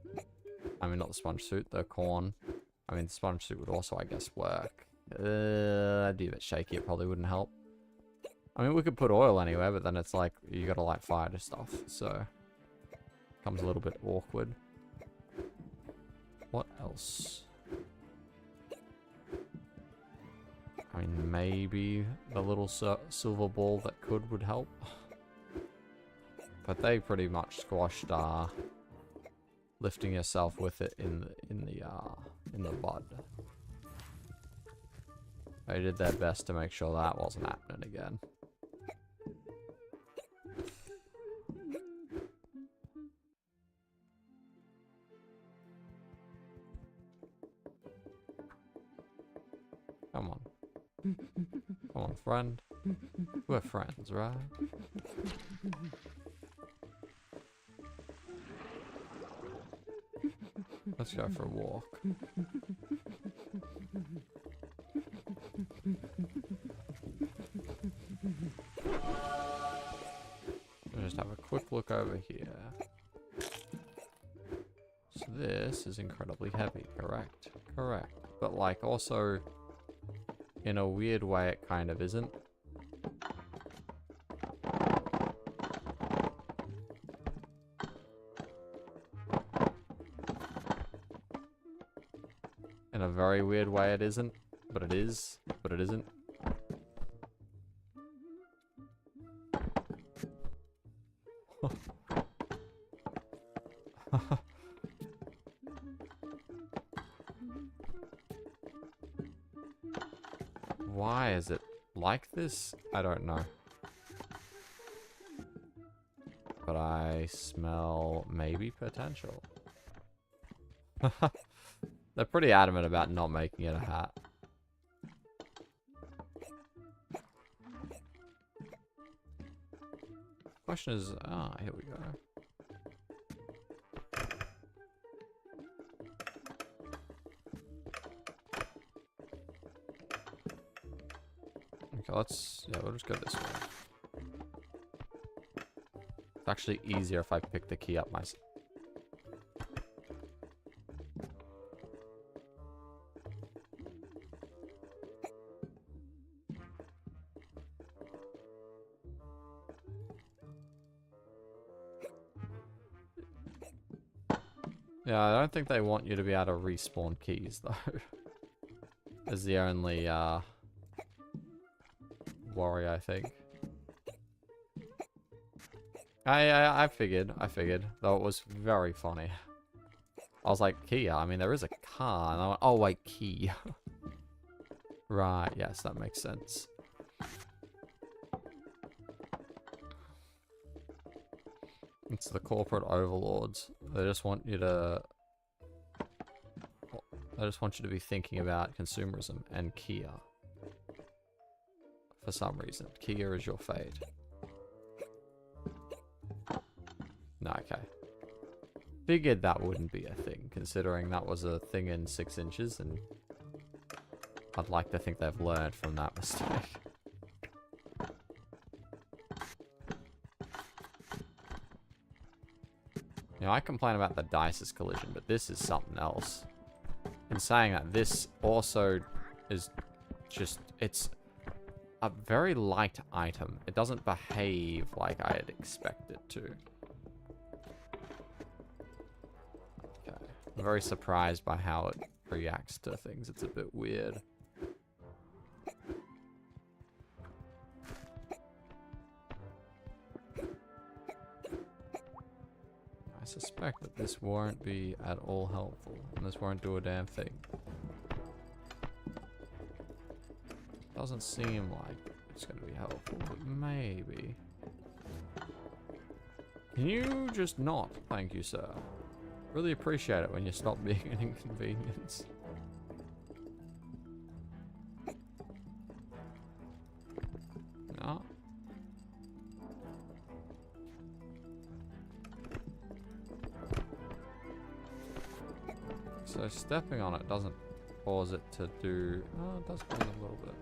I mean, not the sponge suit, the corn. I mean, the sponge suit would also, I guess, work. That'd be a bit shaky. It probably wouldn't help. I mean, we could put oil anywhere, but then it's like, you gotta light fire to stuff, so... Becomes a little bit awkward. What else? I mean, maybe the little silver ball that would help. But they pretty much squashed lifting yourself with it in the bud. They did their best to make sure that wasn't happening again. Come on. Come on, friend. We're friends, right? Let's go for a walk. We'll just have a quick look over here. So this is incredibly heavy, correct? Correct. But like also, in a weird way, it kind of isn't. In a very weird way, it isn't. But it is. But it isn't. Why is it like this? I don't know. But I smell maybe potential. They're pretty adamant about not making it a hat. Question is, here we go. Okay, we'll just go this way. It's actually easier if I pick the key up myself. Yeah, I don't think they want you to be able to respawn keys, though. Is the only, worry, I think. I figured. Though it was very funny. I was like, Kia, I mean, there is a car. And I went, oh, wait, key. Right, yes, that makes sense. It's the corporate overlords. They just want you to... They just want you to be thinking about consumerism and Kia. For some reason. Kia is your fate. No, okay. Figured that wouldn't be a thing, considering that was a thing in 6 inches, and I'd like to think they've learned from that mistake. You know, I complain about the Dice's collision, but this is something else. In saying that, this also is just, it's a very light item. It doesn't behave like I had expected to. Okay. I'm very surprised by how it reacts to things. It's a bit weird. I suspect that this won't be at all helpful, and this won't do a damn thing. Doesn't seem like it's going to be helpful, but maybe. Can you just not? Thank you, sir. Really appreciate it when you stop being an inconvenience. No. So stepping on it doesn't cause it to do... Oh, it does cause a little bit.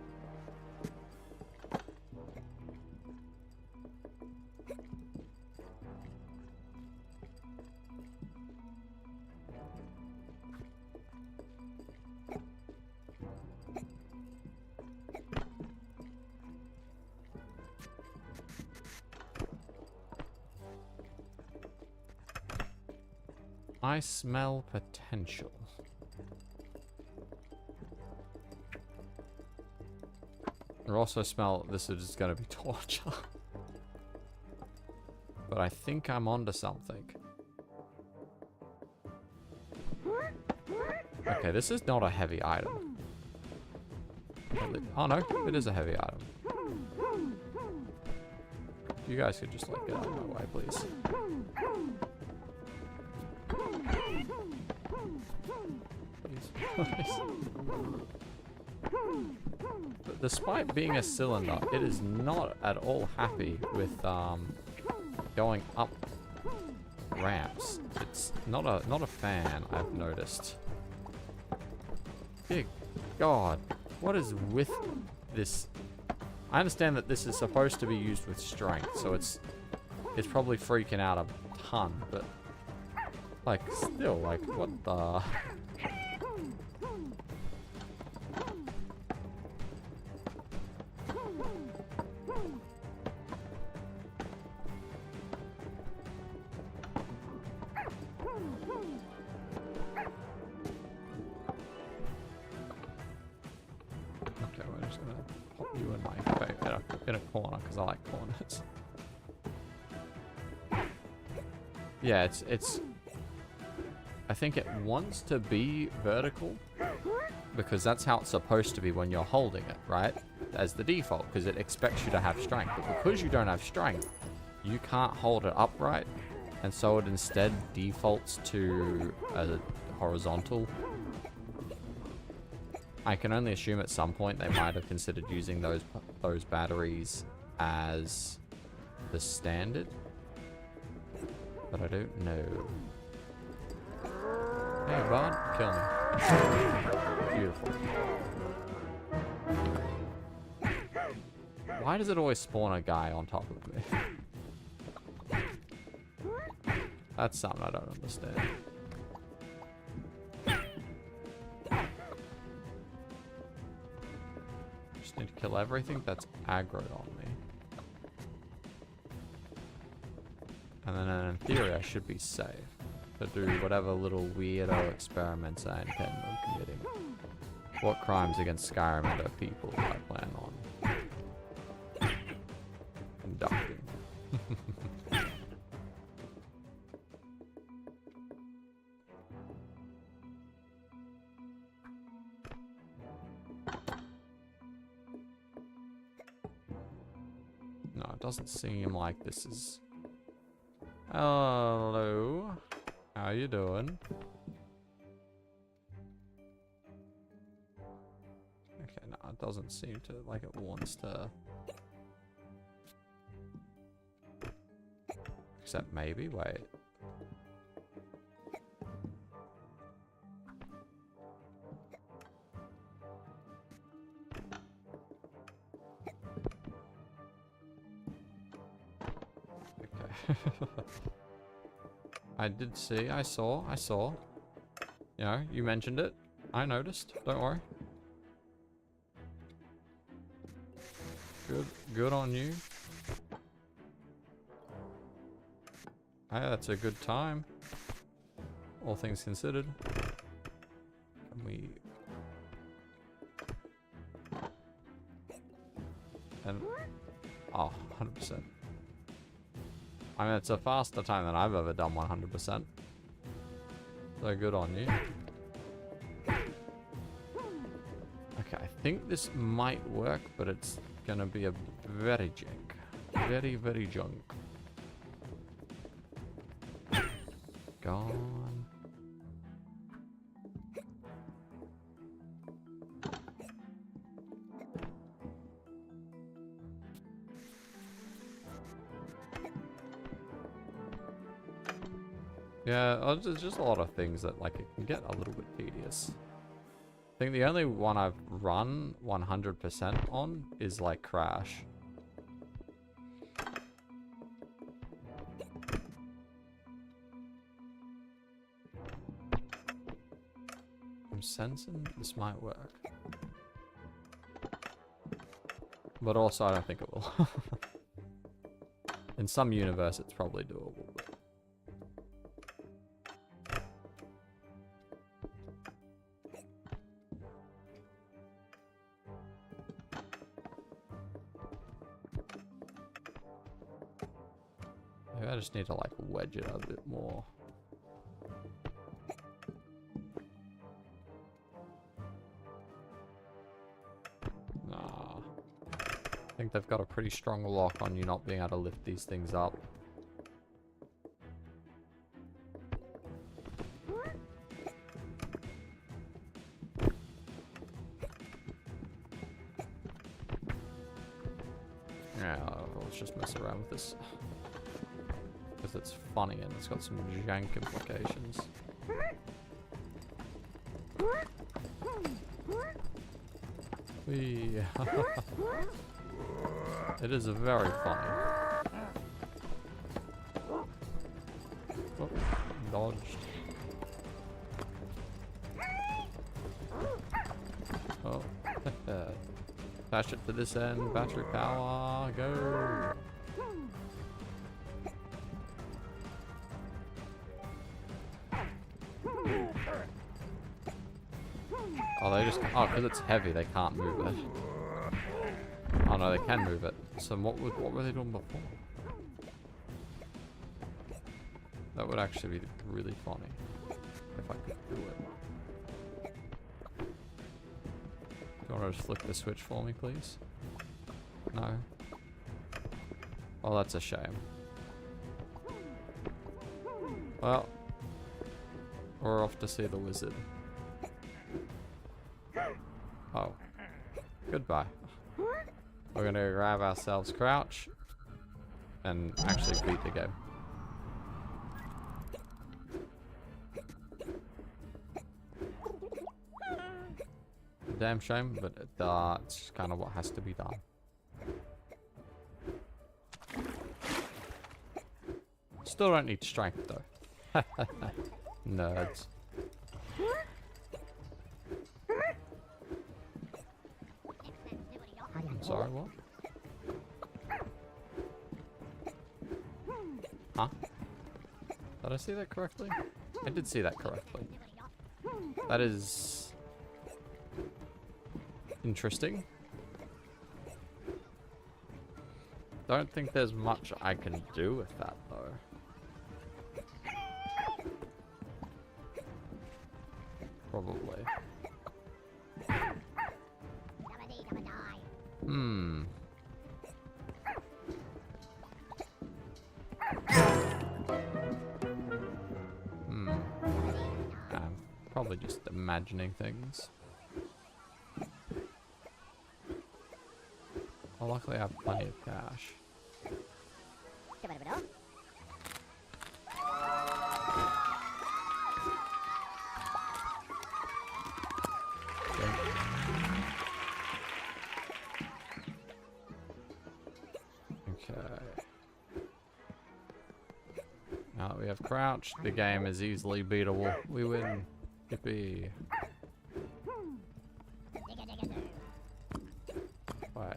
I smell potential. I also smell this is going to be torture. But I think I'm onto something. Okay, this is not a heavy item. Oh no, it is a heavy item. You guys could just like get out of my way, please. But despite being a cylinder, it is not at all happy with going up ramps. It's not a fan, I've noticed. Big God, what is with this? I understand that this is supposed to be used with strength, so it's probably freaking out a ton, but like still, like what the? Yeah, it's I think it wants to be vertical because that's how it's supposed to be when you're holding it, right? As the default, because it expects you to have strength. But because you don't have strength, you can't hold it upright, and so it instead defaults to a horizontal. I can only assume at some point they might have considered using those batteries as the standard. But I don't know. Hey, bud, kill me. Beautiful. Why does it always spawn a guy on top of me? That's something I don't understand. Just need to kill everything that's aggroed on me. And then in theory, I should be safe to do whatever little weirdo experiments I intend on committing. What crimes against Skyrim do people I plan on conducting? No, it doesn't seem like this is... Hello, how you doing? Okay, no, it doesn't seem to, like it wants to. Except maybe, wait. I did see, I saw. You know, you mentioned it. I noticed, don't worry. Good on you. Hey, that's a good time. All things considered. Can we... And... Oh, 100%. I mean, it's a faster time than I've ever done 100%. So good on you. Okay, I think this might work, but it's gonna be a very junk. Very, very junk. Gone. Yeah, there's just a lot of things that, like, it can get a little bit tedious. think the only one I've run 100% on is like Crash. I'm sensing this might work. But also I don't think it will. In some universe it's probably doable. But... maybe I just need to like wedge it a bit more. Nah. I think they've got a pretty strong lock on you not being able to lift these things up. Yeah, let's just mess around with this. Because it's funny and it's got some jank implications. Whee. It is very funny. Oh, dodged. Oh, attach it to this end. Battery power, go. Oh, they just... oh, because it's heavy, they can't move it. Oh no, they can move it. So what were they doing before? That would actually be really funny. If I could do it. Do you want to just flick the switch for me, please? No? Oh, that's a shame. Well... we're off to see the wizard. Oh. Goodbye. We're gonna grab ourselves Crouch and actually beat the game. Damn shame, but that's kind of what has to be done. Still don't need strength though. Nerds. I'm sorry, what? Huh? Did I see that correctly? I did see that correctly. That is... interesting. Don't think there's much I can do with that, though. Probably. Hmm. I'm probably just imagining things. Well, luckily I have plenty of cash. Now that we have crouched, the game is easily beatable. We win. Yippee. Wait.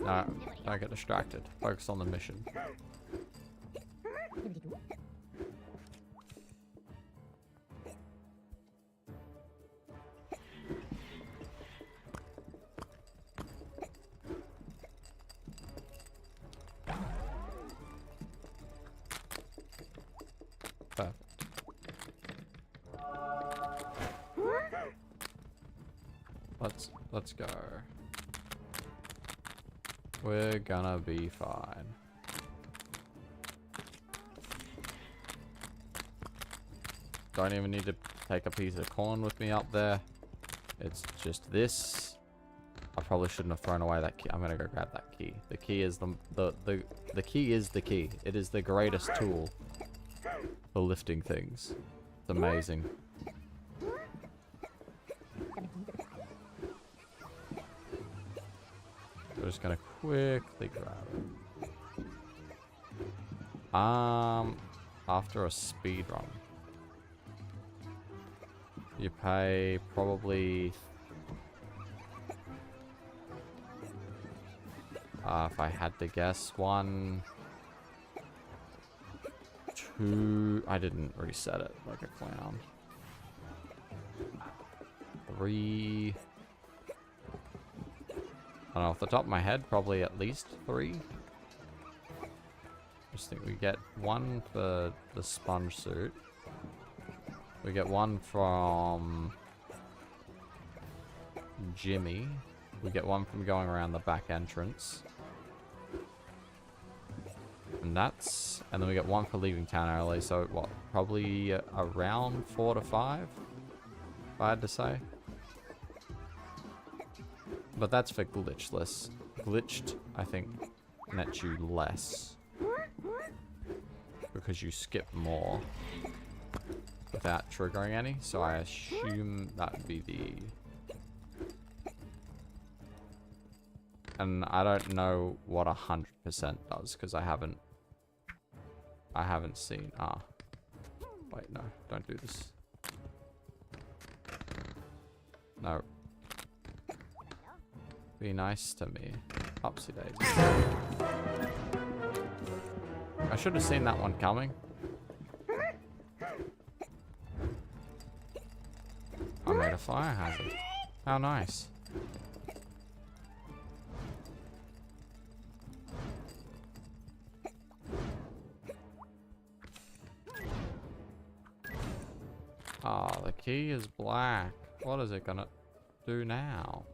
No, don't get distracted. Focus on the mission. Let's go. We're gonna be fine. Don't even need to take a piece of corn with me up there. It's just this. I probably shouldn't have thrown away that key. I'm gonna go grab that key. The key is the key is the key. It is the greatest tool for lifting things. It's amazing. we're just gonna quickly grab it. After a speed run, you pay probably if I had to guess, 1, 2. I didn't reset it like a clown. 3. I don't know, off the top of my head, probably at least 3. Just think we get 1 for the sponge suit. We get 1 from Jimmy. We get 1 from going around the back entrance. And then we get 1 for leaving town early. So what? Probably around 4 to 5, if I had to say. But that's for glitchless. Glitched, I think, nets you less. Because you skip more without triggering any. So I assume that would be the... And I don't know what 100% does, because I haven't seen... Wait, no. Don't do this. No. Be nice to me. Upsy daisy. I should have seen that one coming. I made a fire hazard. How nice. Ah, the key is black. What is it gonna do now?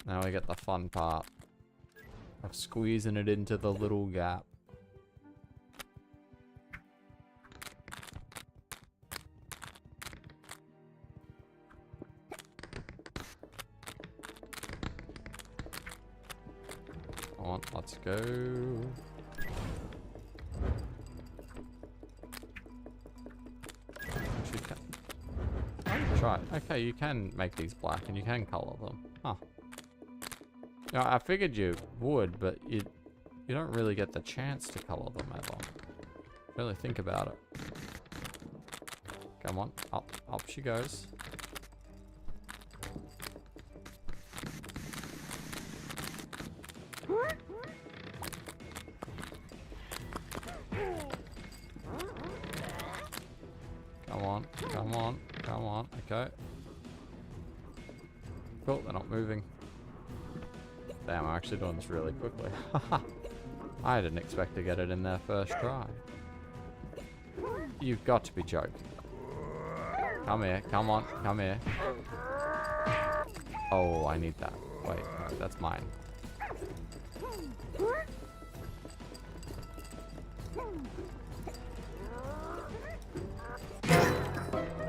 Now we get the fun part of squeezing it into the little gap. Come on, let's go. Try it. Okay, you can make these black and you can color them. Huh. You know, I figured you would, but you don't really get the chance to color them ever. Really think about it. Come on, up she goes. Come on, okay. Cool, they're not moving. Damn, I'm actually doing this really quickly. I didn't expect to get it in there first try. You've got to be joking. Come here, come on, come here. Oh, I need that. Wait, no, that's mine.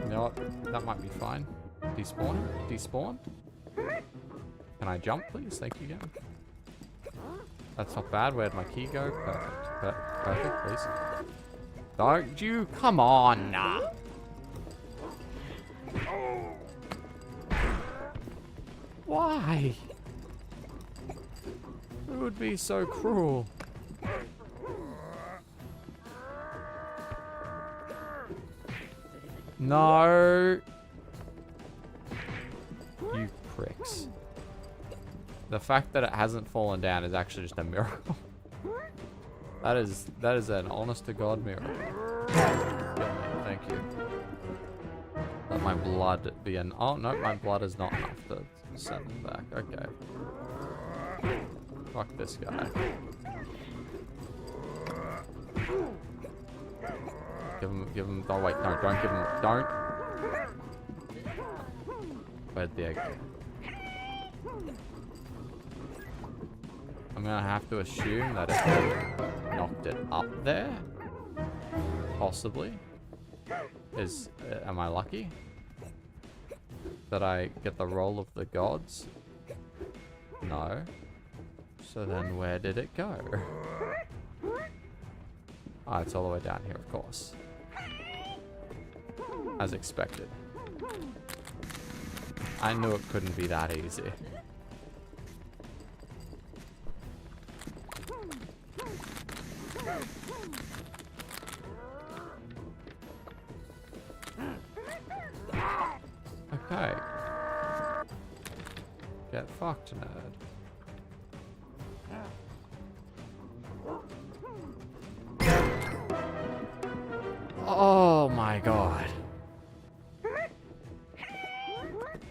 You know what? That might be fine. Despawn? Despawn? Can I jump, please? Thank you again. That's not bad. Where'd my key go? Perfect. Perfect, please. Don't you? Come on. Nah. Why? It would be so cruel. No. You pricks. The fact that it hasn't fallen down is actually just a miracle. That is an honest to God miracle. Thank you. Let my blood be an... Oh, no, my blood is not enough to send them back. Okay. Fuck this guy. Give him... Oh, wait, no, don't give him... Don't. Where'd the egg go? I'm gonna have to assume that it knocked it up there. Possibly. Am I lucky? That I get the roll of the gods? No. So then where did it go? Oh, it's all the way down here, of course. as expected. I knew it couldn't be that easy. Okay. Get fucked, nerd. Oh my god.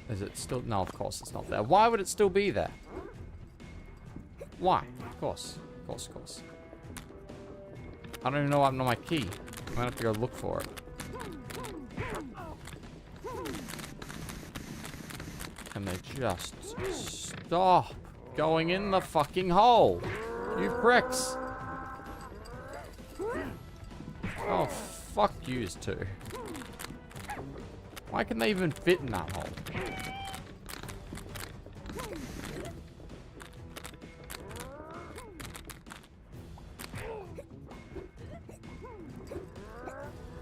Is it still? No, of course it's not there. Why would it still be there? Why? Of course. Of course, of course. I don't even know I'm on my key. I might have to go look for it. Can they just stop going in the fucking hole? You pricks. Oh, fuck yous two. Why can they even fit in that hole?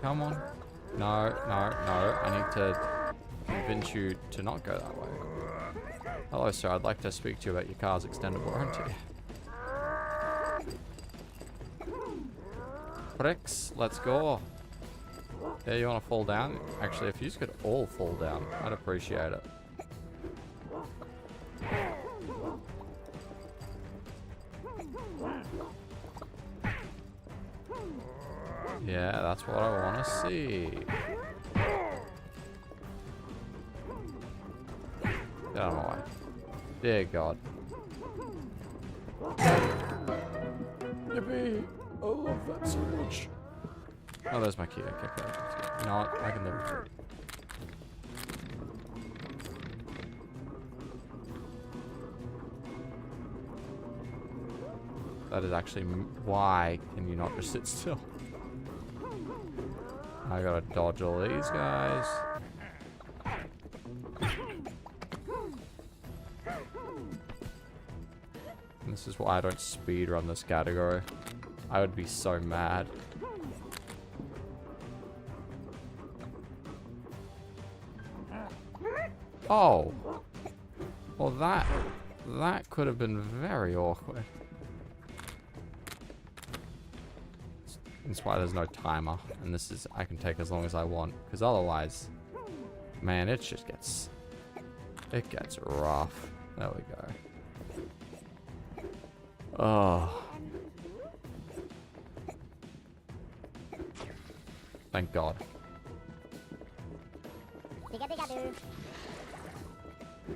Come on. No, no, no. I need to convince you to not go that way. Hello, sir. I'd like to speak to you about your car's extended warranty. Pricks, let's go. Yeah, you want to fall down? Actually, if you could all fall down, I'd appreciate it. Yeah, that's what I want to see. Get out of my way. Dear God. Yippee! I love that so much. Oh, there's my key. Okay, good. You know what? I can live with it. That is actually why can you not just sit still? I gotta dodge all these guys. And this is why I don't speedrun this category. I would be so mad. Oh. Well, that could have been very awkward. That's why there's no timer, and this is, I can take as long as I want, because otherwise, man, it just gets, it gets rough. There we go. Oh. Thank God.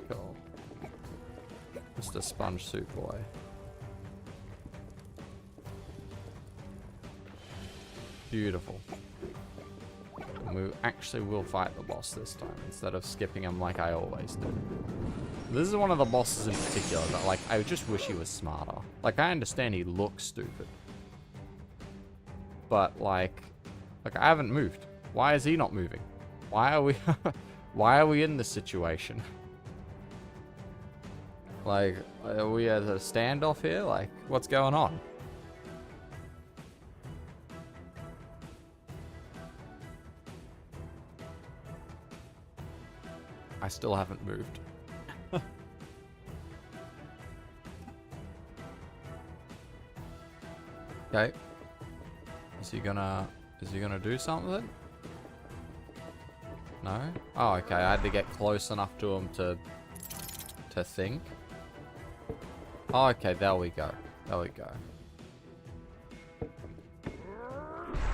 Cool. Mr. Sponge Suit Boy. Beautiful. And we actually will fight the boss this time instead of skipping him like I always do. This is one of the bosses in particular that, like, I just wish he was smarter. Like, I understand he looks stupid. But, like I haven't moved. Why is he not moving? Why are we why are we in this situation? Like, are we at a standoff here? Like, what's going on? I still haven't moved. Okay. Is he gonna do something? No? Oh, okay. I had to get close enough to him to think. Oh, okay, there we go. There we go.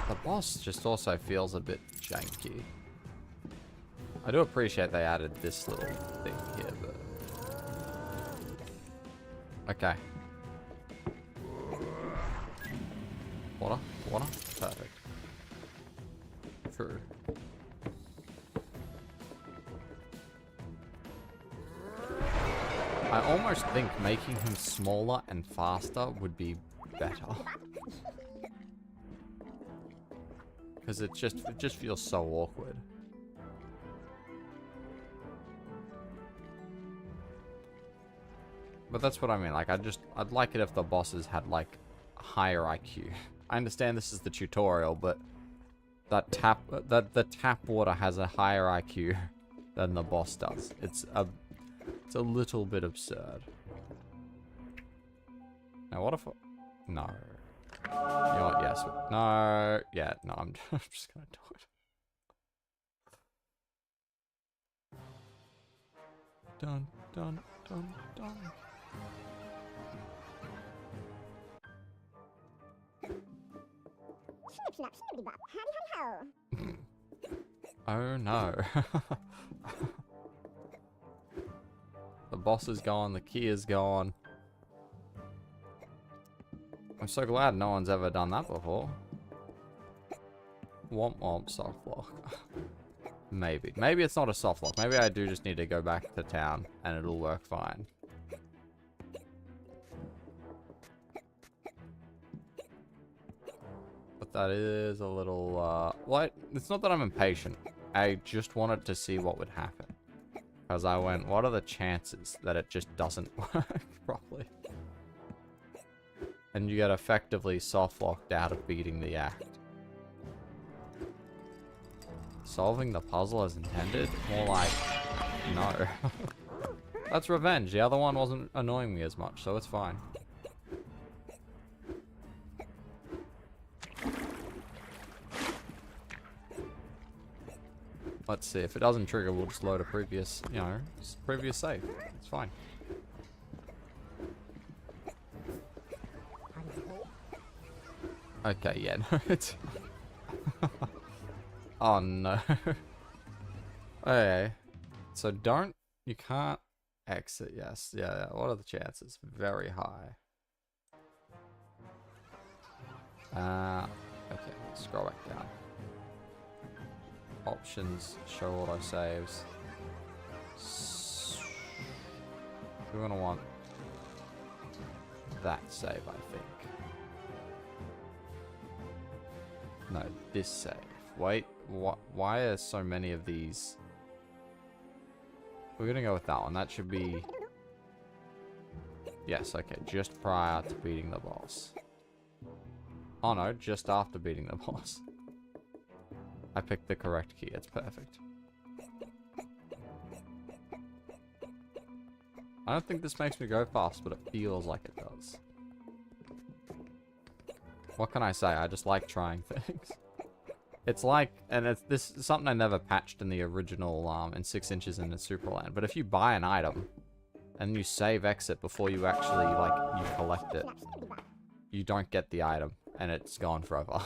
The boss just also feels a bit janky. I do appreciate they added this little thing here, but... Okay. Water? Water? Perfect. True. I almost think making him smaller and faster would be better. Because it just feels so awkward. But that's what I mean, like, I'd like it if the bosses had, like, higher IQ. I understand this is the tutorial, but the tap water has a higher IQ than the boss does. It's a little bit absurd. Now what if no. You know what, yes. No. Yeah, no, I'm just gonna do it. Dun dun dun dun. Snip, snap, snippity bop. Howdy, howdy, ho. Oh no. The boss is gone, the key is gone. I'm so glad no one's ever done that before. Womp womp soft lock. Maybe. Maybe it's not a soft lock. Maybe I do just need to go back to town and it'll work fine. But that is a little, well, it's not that I'm impatient. I just wanted to see what would happen. Because I went, what are the chances that it just doesn't work properly? And you get effectively soft locked out of beating the act. Solving the puzzle as intended? More like, no. That's revenge. The other one wasn't annoying me as much, so it's fine. Let's see. If it doesn't trigger, we'll just load a previous, you know, previous save. It's fine. Okay, yeah, no, it's... Oh, no. Okay. So you can't exit, yes. Yeah, what are the chances? Very high. Okay, scroll back down. Options, show auto saves. We're gonna want that save, I think. No, this save. Wait, why are so many of these? We're gonna go with that one. That should be... Yes, okay, just prior to beating the boss. Oh no, just after beating the boss. I picked the correct key, it's perfect. I don't think this makes me go fast, but it feels like it does. What can I say? I just like trying things. It's like, and this is something I never patched in the original, in 6 inches in the Superland. But if you buy an item, and you save exit before you actually, like, you collect it, you don't get the item, and it's gone forever.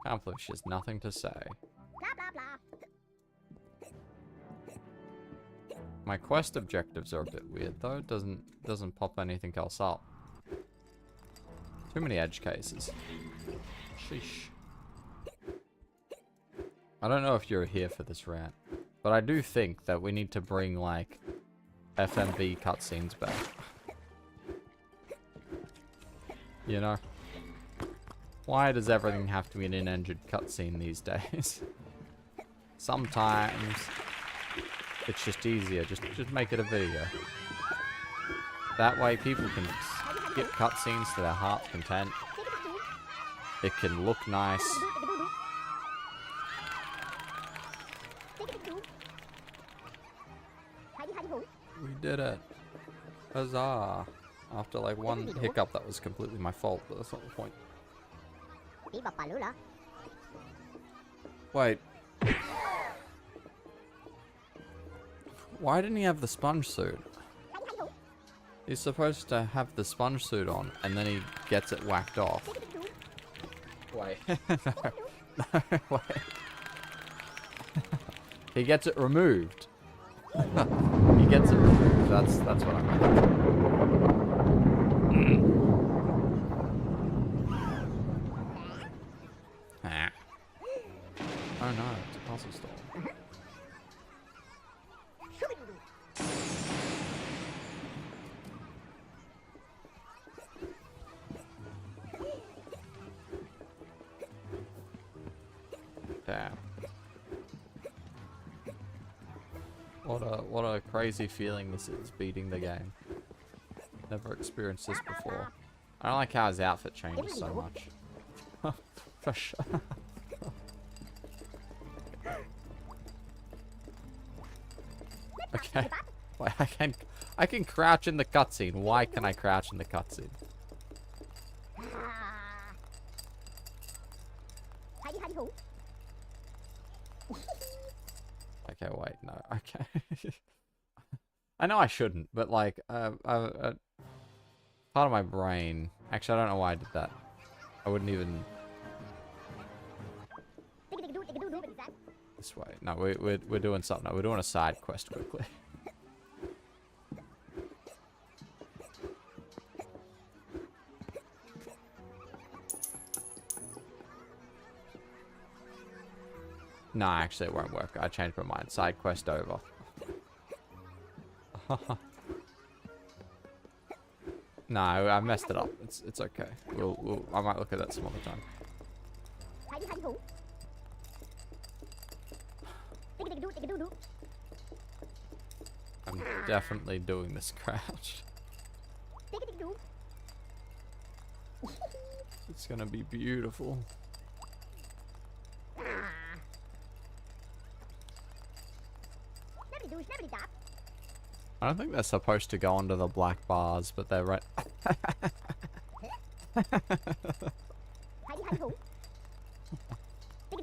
Can't believe she has nothing to say. Blah, blah, blah. My quest objectives are a bit weird though. It doesn't pop anything else up. Too many edge cases. Sheesh. I don't know if you're here for this rant, but I do think that we need to bring like FMV cutscenes back. You know? Why does everything have to be an in-engine cutscene these days? Sometimes it's just easier. Just make it a video. That way people can skip cutscenes to their heart's content. It can look nice. We did it. Huzzah. After like one hiccup that was completely my fault, but that's not the point. Wait. Why didn't he have the sponge suit? He's supposed to have the sponge suit on, and then he gets it whacked off. Wait. No, wait. He gets it removed. He gets it removed. That's what I meant. Oh no, it's a puzzle stall. Damn. What a crazy feeling this is, beating the game. Never experienced this before. I don't like how his outfit changes so much. For sure. Okay. Wait, I can crouch in the cutscene. Why can I crouch in the cutscene? Okay, wait, no. Okay. I know I shouldn't, but like, part of my brain. Actually, I don't know why I did that. I wouldn't even. This way. No, we're doing something. No, we're doing a side quest quickly. No, actually it won't work. I changed my mind. Side quest over. No, I messed it up. It's okay. I might look at that some other time. I'm definitely doing this crouch. It's gonna be beautiful. I don't think they're supposed to go under the black bars, but they're right.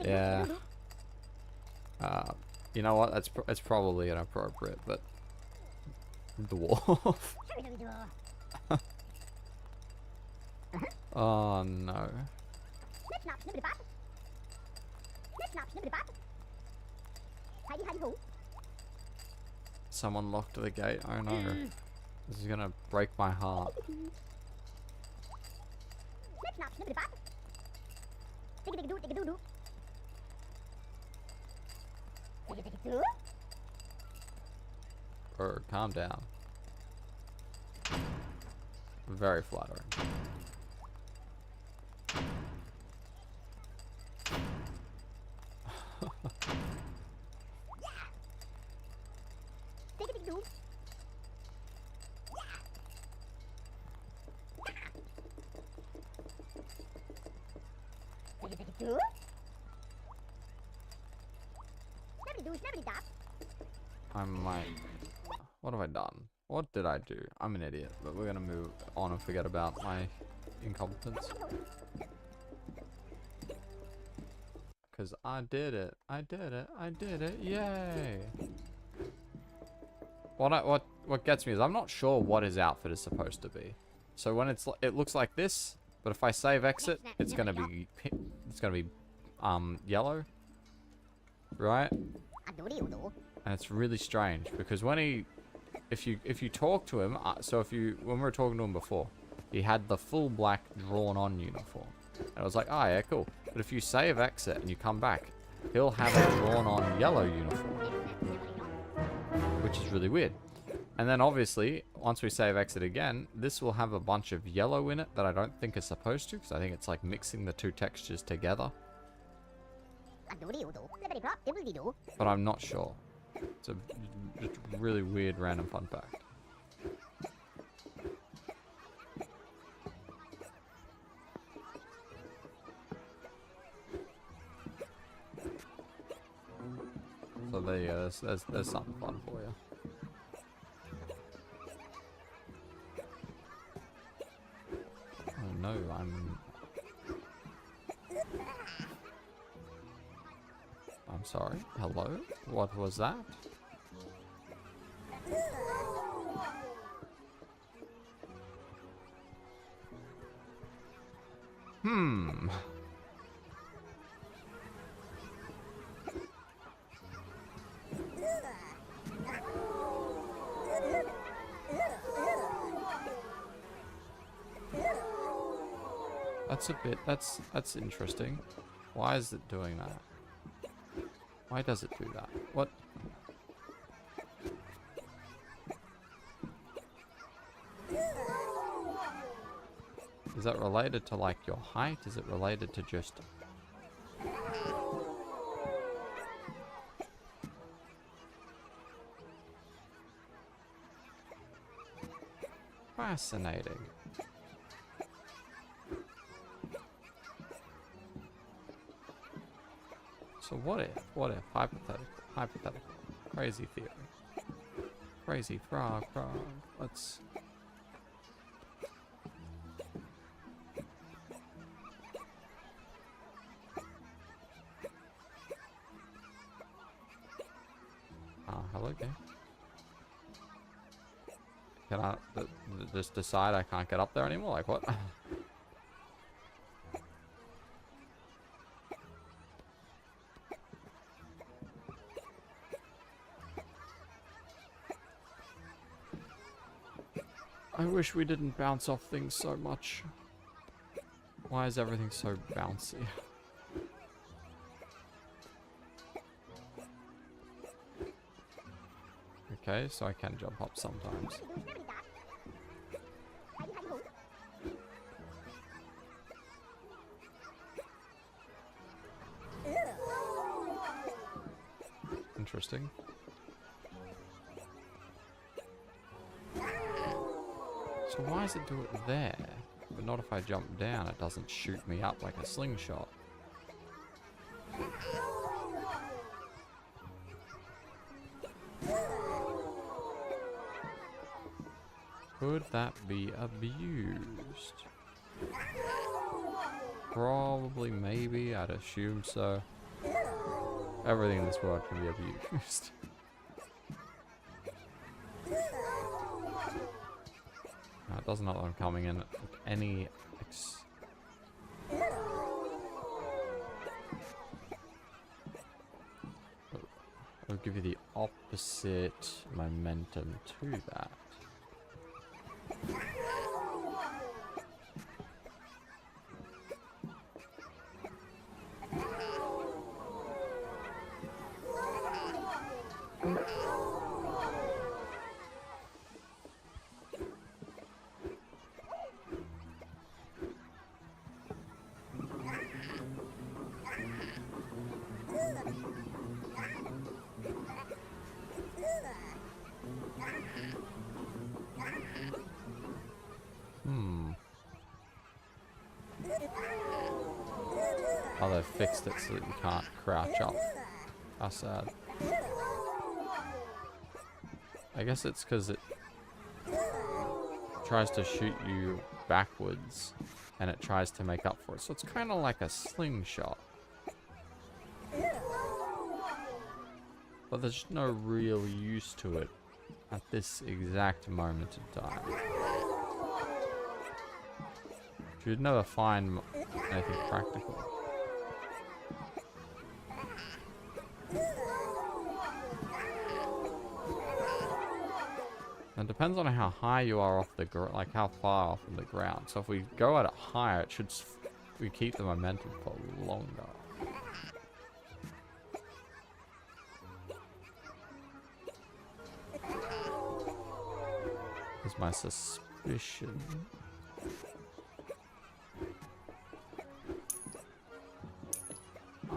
Yeah. You know what? It's probably inappropriate, but dwarf. Oh no. Someone locked the gate. Oh no. This is gonna break my heart. Or calm down. Very flattering. I might. What have I done? What did I do? I'm an idiot, but we're gonna move on and forget about my incompetence. Because I did it. I did it. I did it. Yay! What gets me is I'm not sure what his outfit is supposed to be. So when it looks like this, but if I save exit, it's gonna be yellow, right? And it's really strange because when if you talk to him, when we were talking to him before, he had the full black drawn on uniform. And I was like, oh yeah, cool. But if you save exit and you come back, he'll have a drawn on yellow uniform, which is really weird. And then obviously, once we save exit again, this will have a bunch of yellow in it that I don't think is supposed to, because I think it's like mixing the two textures together. But I'm not sure. It's a just really weird random fun fact. So there you go, there's something fun for you. Oh no, I'm sorry. Hello? What was that? Hmm. That's interesting. Why is it doing that? Why does it do that? What? Is that related to like your height? Is it related to just... Fascinating. So what if, hypothetical, crazy theory. Crazy frog. Let's... hello game. Can I just decide I can't get up there anymore? Like what? I wish we didn't bounce off things so much. Why is everything so bouncy? Okay, so I can jump up sometimes. Interesting. So why does it do it there? But not if I jump down, it doesn't shoot me up like a slingshot. Could that be abused? Probably, maybe, I'd assume so. Everything in this world can be abused. No, it doesn't look like I'm coming in at any I'll give you the opposite momentum to that. Oh, they fixed it so that you can't crouch up. How sad. I guess it's because it tries to shoot you backwards and it tries to make up for it. So it's kind of like a slingshot. But there's no real use to it at this exact moment in time. You'd never find anything practical. It depends on how high you are off the ground, like how far off of the ground. So if we go at it higher, it should we keep the momentum for longer. Is my suspicion.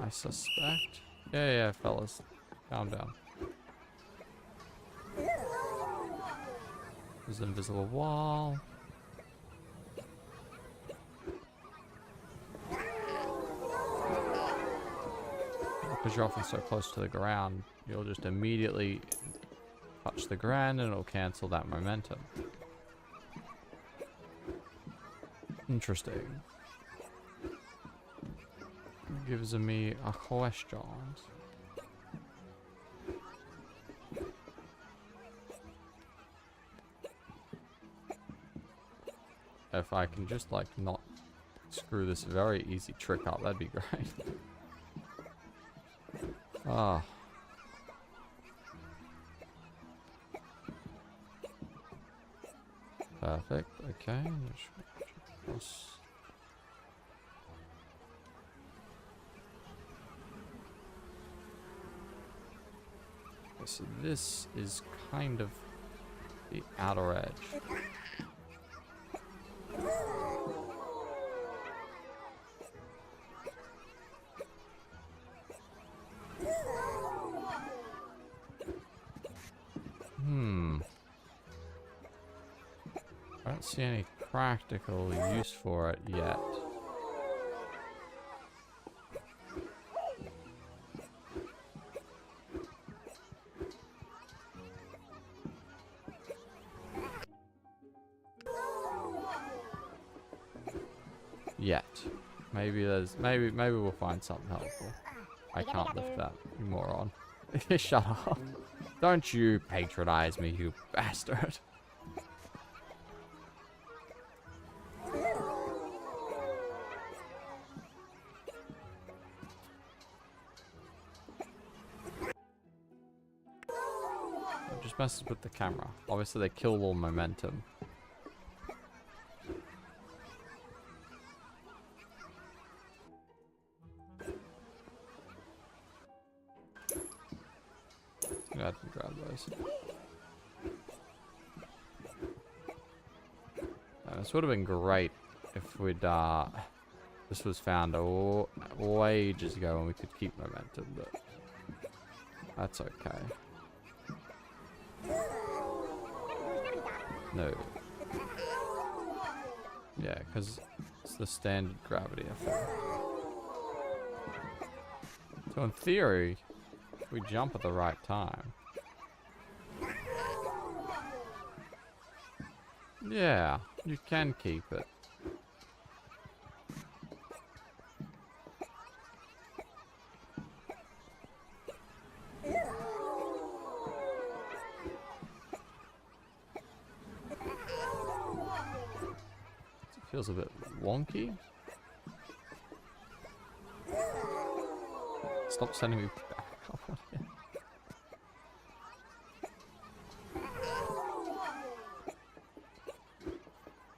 I suspect. Yeah, fellas, calm down. There's an invisible wall. Because you're often so close to the ground, you'll just immediately touch the ground and it'll cancel that momentum. Interesting. Gives me a question. If I can just like not screw this very easy trick up, that'd be great. Ah. Perfect. Okay. Cross. Okay, so this is kind of the outer edge. I don't see any practical use for it yet. Yet. Maybe we'll find something helpful. I can't lift that, you moron. Shut up. Don't you patronize me, you bastard. It just messes with the camera. Obviously they kill all momentum. Go ahead and grab those. This would have been great if we'd this was found ages ago and we could keep momentum, but that's okay. No. Yeah, because it's the standard gravity effect. So in theory, if we jump at the right time. Yeah, you can keep it. It feels a bit wonky. Stop sending me back.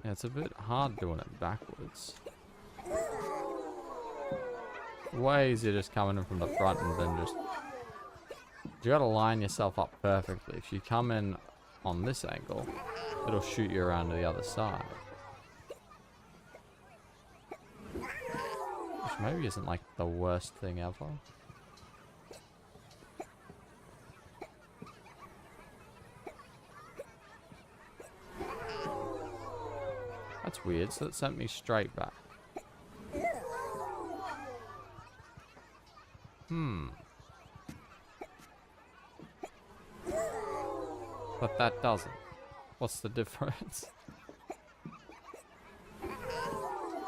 Yeah, it's a bit hard doing it backwards. Way easier just coming in from the front and then just... You gotta line yourself up perfectly. If you come in on this angle, it'll shoot you around to the other side. Which maybe isn't like the worst thing ever. That's weird, so it sent me straight back. But that doesn't. What's the difference?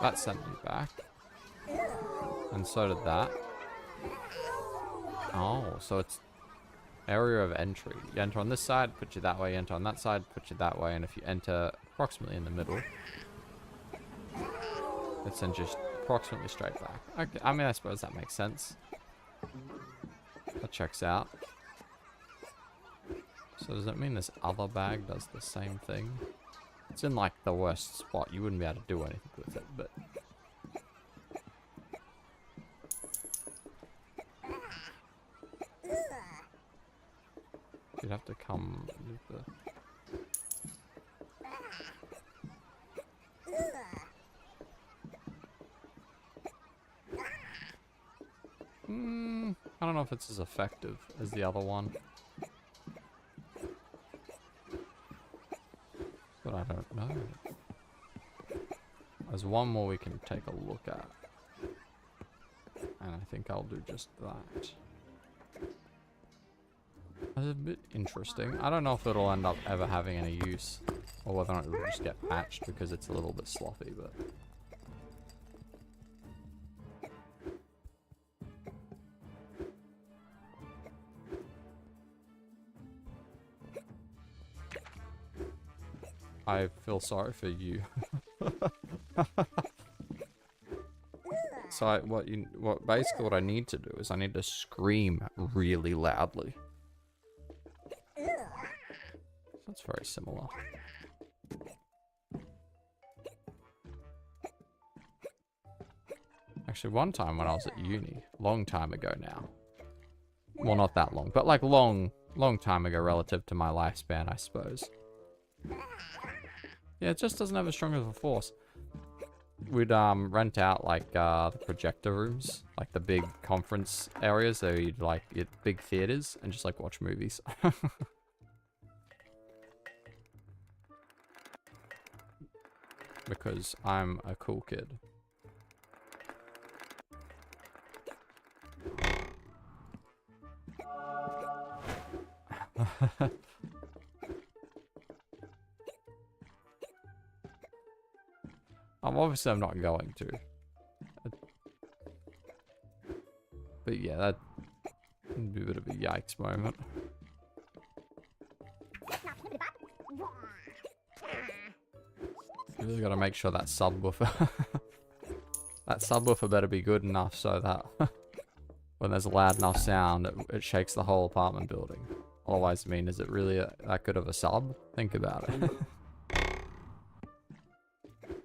That sent me back. And so did that. Oh, so it's area of entry. You enter on this side, put you that way, enter on that side, put you that way, and if you enter approximately in the middle, it sends you approximately straight back. Okay, I mean, I suppose that makes sense. That checks out. So does that mean this other bag does the same thing? It's in like the worst spot. You wouldn't be able to do anything with it, but... You'd have to come with the... I don't know if it's as effective as the other one. But I don't know. There's one more we can take a look at. And I think I'll do just that. That's a bit interesting. I don't know if it'll end up ever having any use. Or whether or not it'll just get patched because it's a little bit sloppy, but... I feel sorry for you. So basically what I need to do is I need to scream really loudly. That's very similar. Actually, one time when I was at uni, long time ago now. Well, not that long, but like long time ago relative to my lifespan, I suppose. Yeah, it just doesn't have as strong of a force. We'd rent out like the projector rooms, like the big conference areas, so you'd like big theaters and just like watch movies. because I'm a cool kid. Obviously I'm not going to. But yeah, that would be a bit of a yikes moment. You really gotta make sure that subwoofer that subwoofer better be good enough so that when there's a loud enough sound it shakes the whole apartment building. Otherwise, I mean, is it really that good of a sub? Think about it.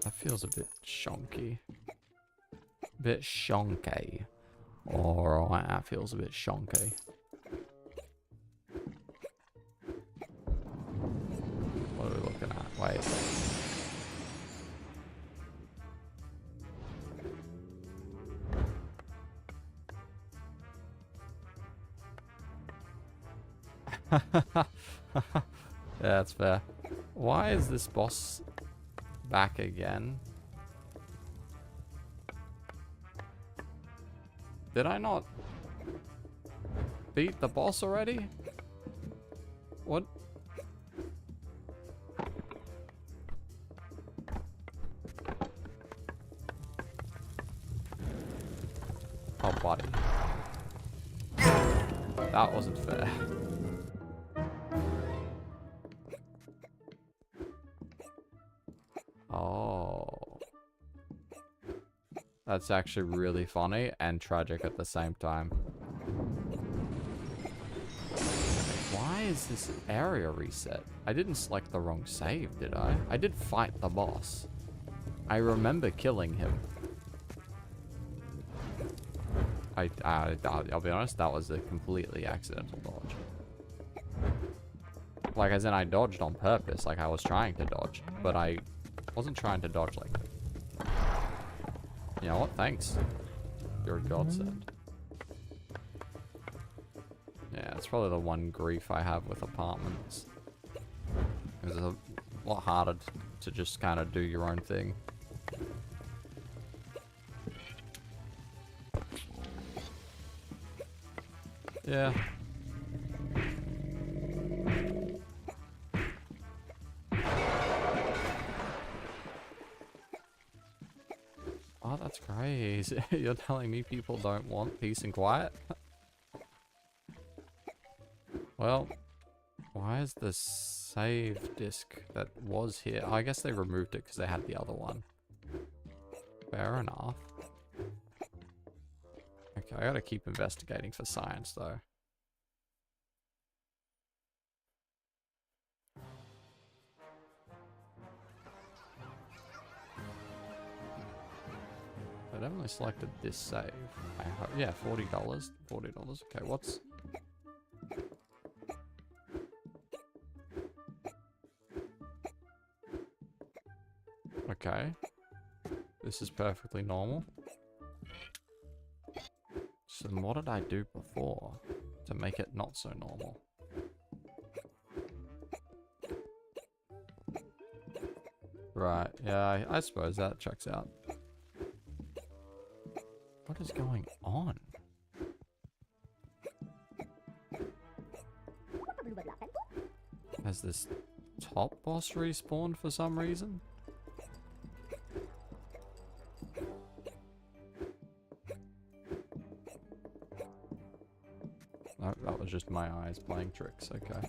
That feels a bit shonky. Bit shonky. Alright, that feels a bit shonky. What are we looking at? Wait. Yeah, that's fair. Why is this boss back again? Did I not beat the boss already? What? Oh, buddy. That wasn't fair. Oh. That's actually really funny and tragic at the same time. Why is this area reset? I didn't select the wrong save, did I? I did fight the boss. I remember killing him. I'll be honest, that was a completely accidental dodge. Like, as in I dodged on purpose, like I was trying to dodge, but I wasn't trying to dodge like... You know what? Thanks. You're a godsend. Yeah, it's probably the one grief I have with apartments. It's a lot harder to just kind of do your own thing. Yeah. Oh, that's crazy. You're telling me people don't want peace and quiet? Well, why is the save disk that was here? Oh, I guess they removed it because they had the other one. Fair enough. Okay, I gotta keep investigating for science though. I definitely selected this save. I hope, yeah, $40. $40. Okay, what's... Okay. This is perfectly normal. So then what did I do before to make it not so normal? Right, yeah, I suppose that checks out. What is going on? Has this top boss respawned for some reason? No, that was just my eyes playing tricks, okay.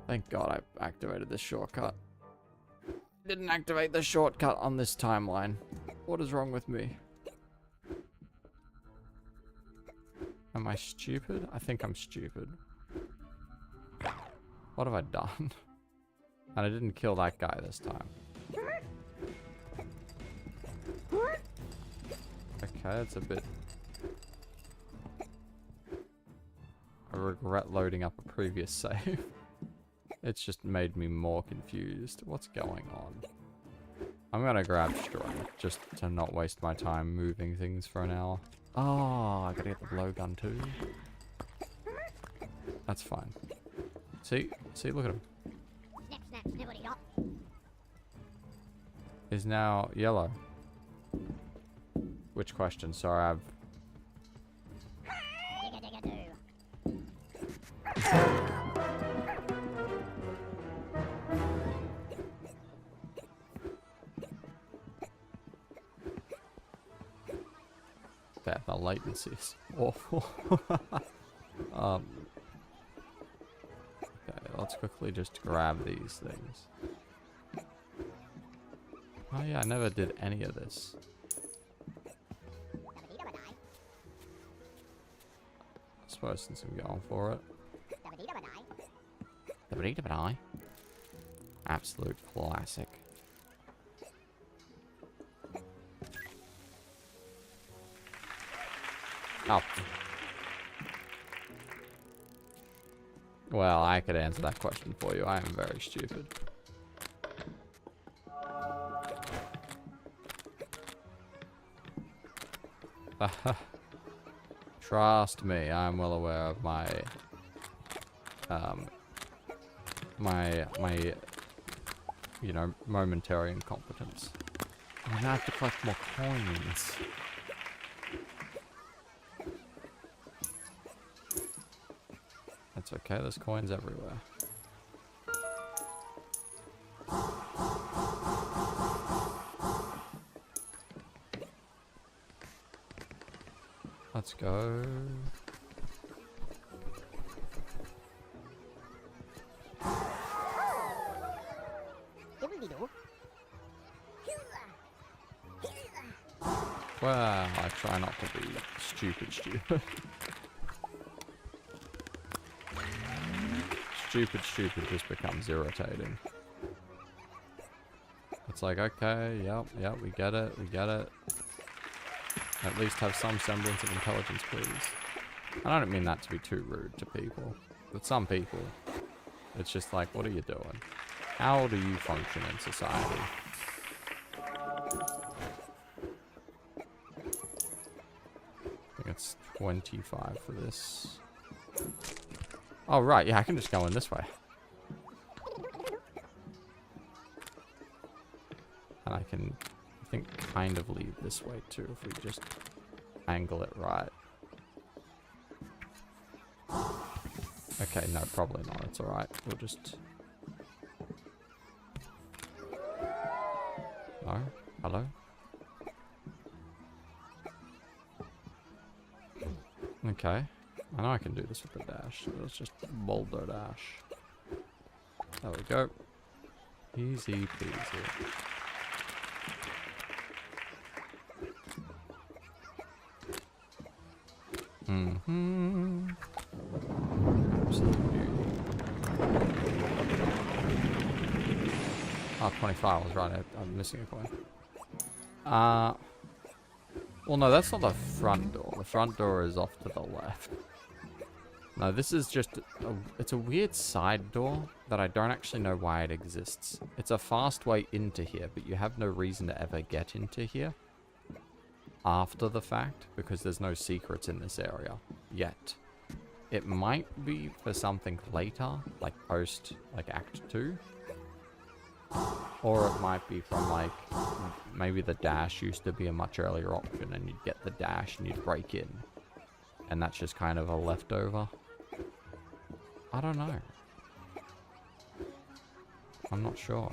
Thank God I activated this shortcut. Didn't activate the shortcut on this timeline. What is wrong with me? Am I stupid? I think I'm stupid. What have I done? And I didn't kill that guy this time. Okay, that's a bit... I regret loading up a previous save. It's just made me more confused. What's going on? I'm gonna grab strength just to not waste my time moving things for an hour. Oh, I gotta get the blowgun too. That's fine. See? See, look at him. Snap, snap, snippity dot. Is now yellow. Which question? Sorry, I've... Digga, digga, doo. That the latency is awful. Okay, let's quickly just grab these things. Oh yeah, I never did any of this. Dabba-dee, dabba-die. I suppose since I'm going for it. Dabba-dee, dabba-die. Dabba-dee-dabba-die. Absolute classic. Oh. Well, I could answer that question for you. I am very stupid. Trust me, I'm well aware of my you know, momentary incompetence. I'm gonna have to collect more coins. That's okay, there's coins everywhere. Let's go. Dibbly-doo. Well, I try not to be stupid. Stupid just becomes irritating. It's like, okay, yep, we get it. At least have some semblance of intelligence, please. And I don't mean that to be too rude to people. But some people, it's just like, what are you doing? How do you function in society? I think it's 25 for this. Oh, right, yeah, I can just go in this way. And I can, I think, kind of lead this way too, if we just angle it right. Okay, no, probably not. It's alright. We'll just... No? Hello? Okay. I know I can do this with the dash. So let's just boulder dash. There we go. Easy peasy. Mm-hmm. Absolutely. Oh, 25. I was right. I'm missing a coin. Well, no, that's not the front door. The front door is off to the left. No, this is just... it's a weird side door that I don't actually know why it exists. It's a fast way into here, but you have no reason to ever get into here after the fact, because there's no secrets in this area yet. It might be for something later, like post, like Act 2. Or it might be from, like, maybe the dash used to be a much earlier option and you'd get the dash and you'd break in. And that's just kind of a leftover. I don't know. I'm not sure.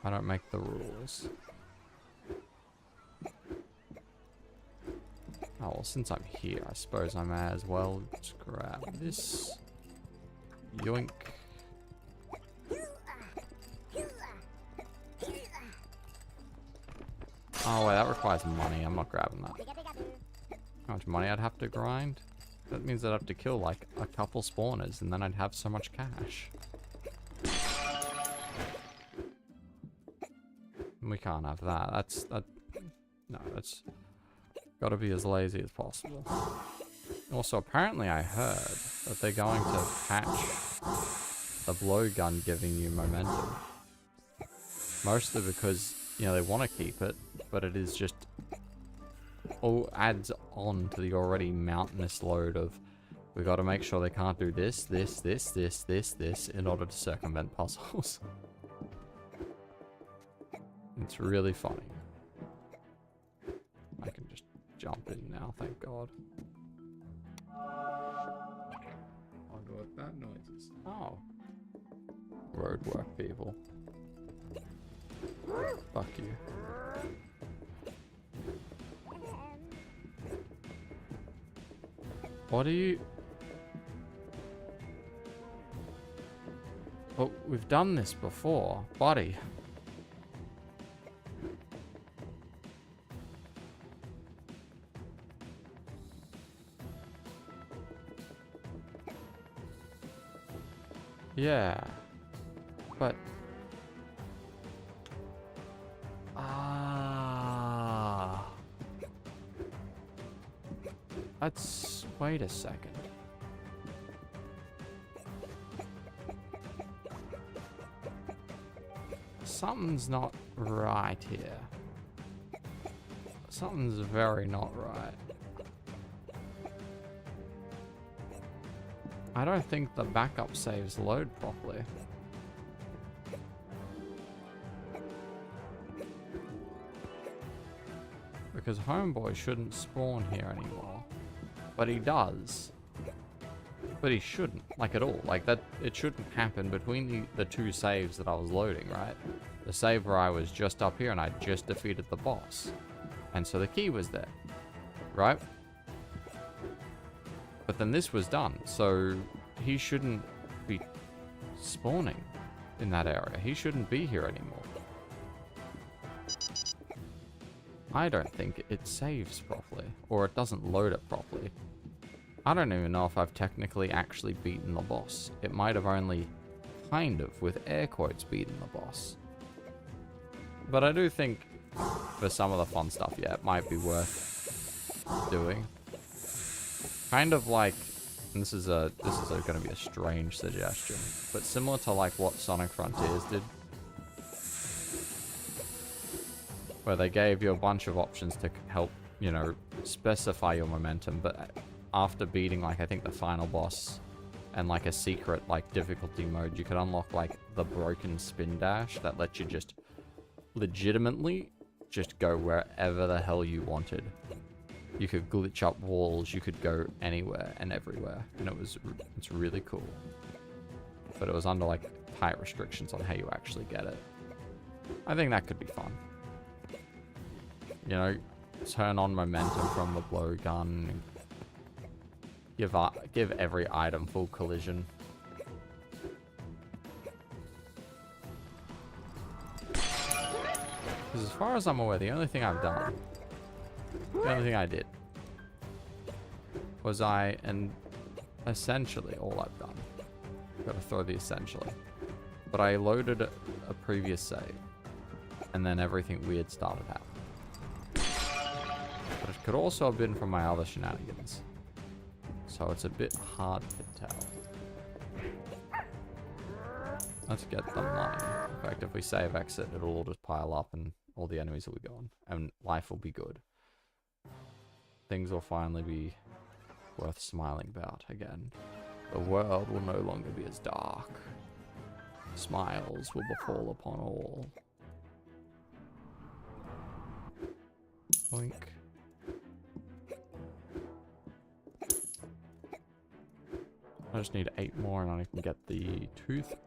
I don't make the rules. Oh, well, since I'm here, I suppose I may as well just grab this. Yoink. Oh, wait, that requires money. I'm not grabbing that. How much money I'd have to grind? That means I'd have to kill, like, a couple spawners, and then I'd have so much cash. We can't have that. No, that's gotta be as lazy as possible. Also, apparently I heard that they're going to patch the blowgun giving you momentum. Mostly because, you know, they want to keep it, but it is just all adds on to the already mountainous load of we got to make sure they can't do this, this, this, this, this, this in order to circumvent puzzles. It's really funny. I can just jump in now, thank God. I wonder what that noise is. Oh. Roadwork people. Fuck you. What are you... Oh, we've done this before, buddy. Yeah. But... Ah. Let's... Wait a second. Something's not right here. Something's very not right. I don't think the backup saves load properly. Because Homeboy shouldn't spawn here anymore. But he does. But he shouldn't, like at all. Like that, it shouldn't happen between the two saves that I was loading, right? The save where I was just up here and I just defeated the boss. And so the key was there, right? But then this was done, so he shouldn't be spawning in that area. He shouldn't be here anymore. I don't think it saves properly, or it doesn't load it properly. I don't even know if I've technically actually beaten the boss. It might have only kind of, with air quotes, beaten the boss. But I do think for some of the fun stuff, yeah, it might be worth doing. Kind of like, and this is going to be a strange suggestion, but similar to like what Sonic Frontiers did, where they gave you a bunch of options to help, you know, specify your momentum, but after beating like I think the final boss and like a secret like difficulty mode, you could unlock like the broken spin dash that lets you just legitimately just go wherever the hell you wanted. You could glitch up walls, you could go anywhere and everywhere, and it's really cool. But it was under like tight restrictions on how you actually get it. I think that could be fun. You know, turn on momentum from the blowgun, and give every item full collision. Because as far as I'm aware, the only thing I did was and essentially all I've done. Gotta throw the essentially. But I loaded a previous save, and then everything weird started happening. But it could also have been from my other shenanigans. So it's a bit hard to tell. Let's get the money. In fact, if we save exit, it'll all just pile up and all the enemies will be gone. And life will be good. Things will finally be worth smiling about again. The world will no longer be as dark. Smiles will befall upon all. Boink. I just need 8 more and I can get the toothpick.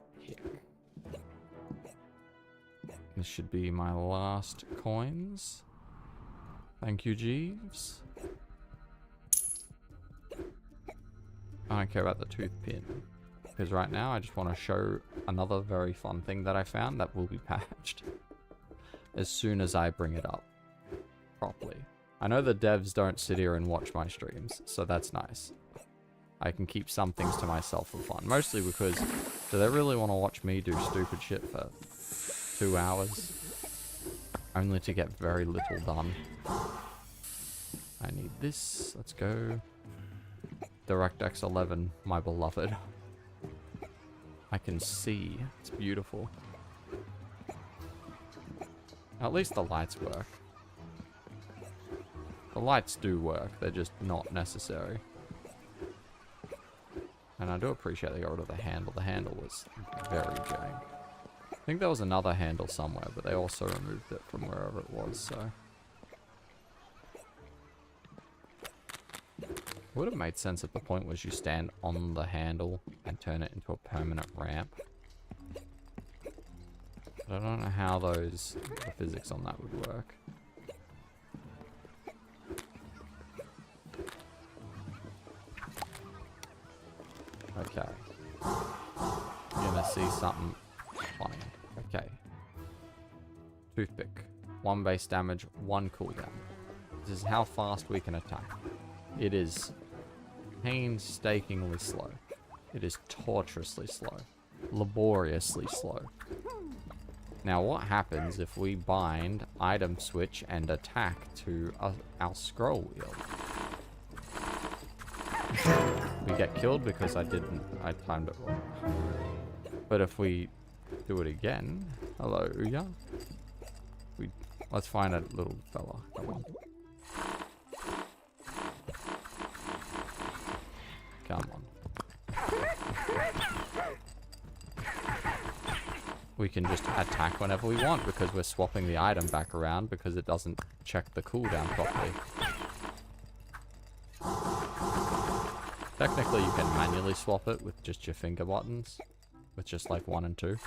This should be my last coins. Thank you, Jeeves. I don't care about the tooth pin, because right now I just want to show another very fun thing that I found that will be patched as soon as I bring it up properly. I know the devs don't sit here and watch my streams, so that's nice. I can keep some things to myself for fun, mostly because do they really want to watch me do stupid shit for 2 hours only to get very little done? I need this. Let's go. DirectX 11, my beloved. I can see. It's beautiful. At least the lights work. The lights do work, they're just not necessary. And I do appreciate they got rid of the handle. The handle was very jank. I think there was another handle somewhere, but they also removed it from wherever it was, so. It would have made sense if the point was you stand on the handle and turn it into a permanent ramp. But I don't know how the physics on that would work. Okay. You're gonna see something funny. Okay. Toothpick. 1 base damage, 1 cooldown. This is how fast we can attack. It is painstakingly slow. It is torturously slow. Laboriously slow. Now what happens if we bind item switch and attack to our scroll wheel? We get killed because I timed it wrong. But if we do it again, hello Ouya. Let's find a little fella. Come on. Come on. We can just attack whenever we want because we're swapping the item back around because it doesn't check the cooldown properly. Technically, you can manually swap it with just your finger buttons, with just like 1 and 2.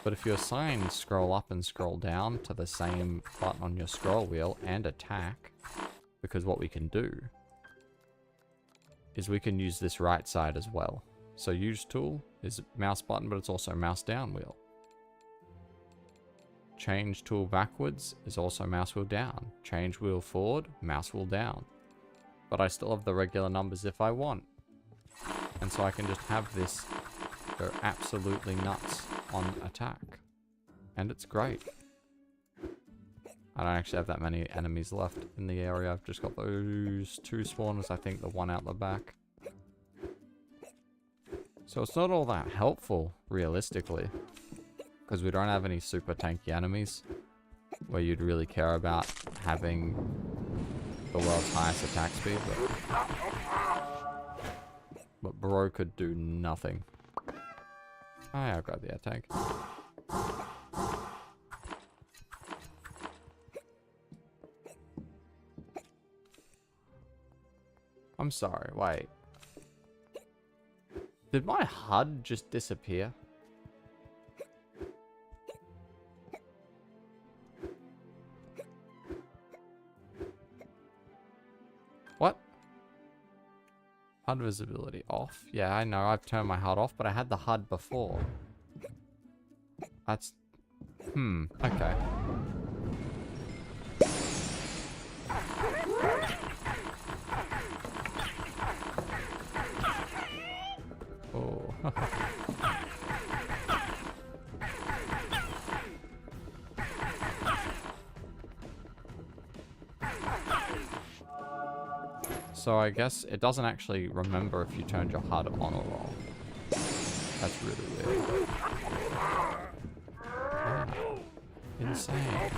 But if you assign scroll up and scroll down to the same button on your scroll wheel and attack, because what we can do is we can use this right side as well. So use tool is mouse button, but it's also mouse down wheel. Change tool backwards is also mouse wheel down. Change wheel forward, mouse wheel down. But I still have the regular numbers if I want. And so I can just have this go absolutely nuts on attack. And it's great. I don't actually have that many enemies left in the area. I've just got those 2 spawners, I think the one out the back. So it's not all that helpful, realistically. Because we don't have any super tanky enemies where you'd really care about having the world's highest attack speed. But bro could do nothing. Oh yeah, I'll grab the air tank. I'm sorry, wait. Did my HUD just disappear? What? HUD visibility off. Yeah, I know, I've turned my HUD off, but I had the HUD before. That's... okay. Oh. So I guess it doesn't actually remember if you turned your HUD on or off. That's really weird. Yeah. Insane.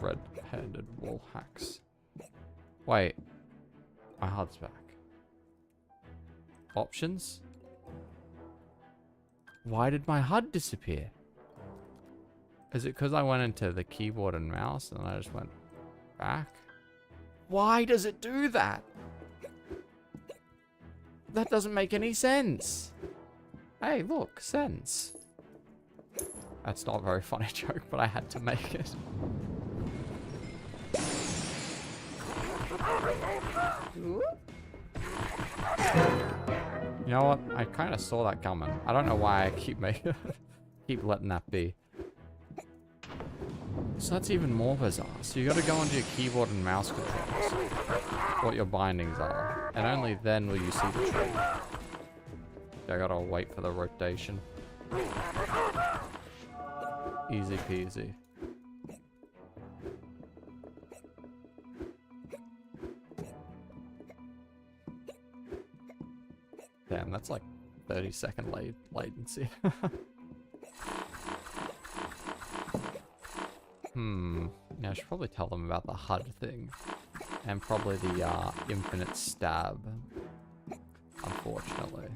Red-handed wall hacks. Wait. My HUD's back. Options? Why did my HUD disappear? Is it because I went into the keyboard and mouse and I just went back? Why does it do that? That doesn't make any sense. Hey, look, sense. That's not a very funny joke, but I had to make it. You know what? I kind of saw that coming. I don't know why I keep letting that be. So that's even more bizarre. So you got to go onto your keyboard and mouse controls, what your bindings are, and only then will you see the tree. I gotta wait for the rotation. Easy peasy. Damn, that's like 30-second latency. Yeah, I should probably tell them about the HUD thing. And probably the infinite stab. Unfortunately.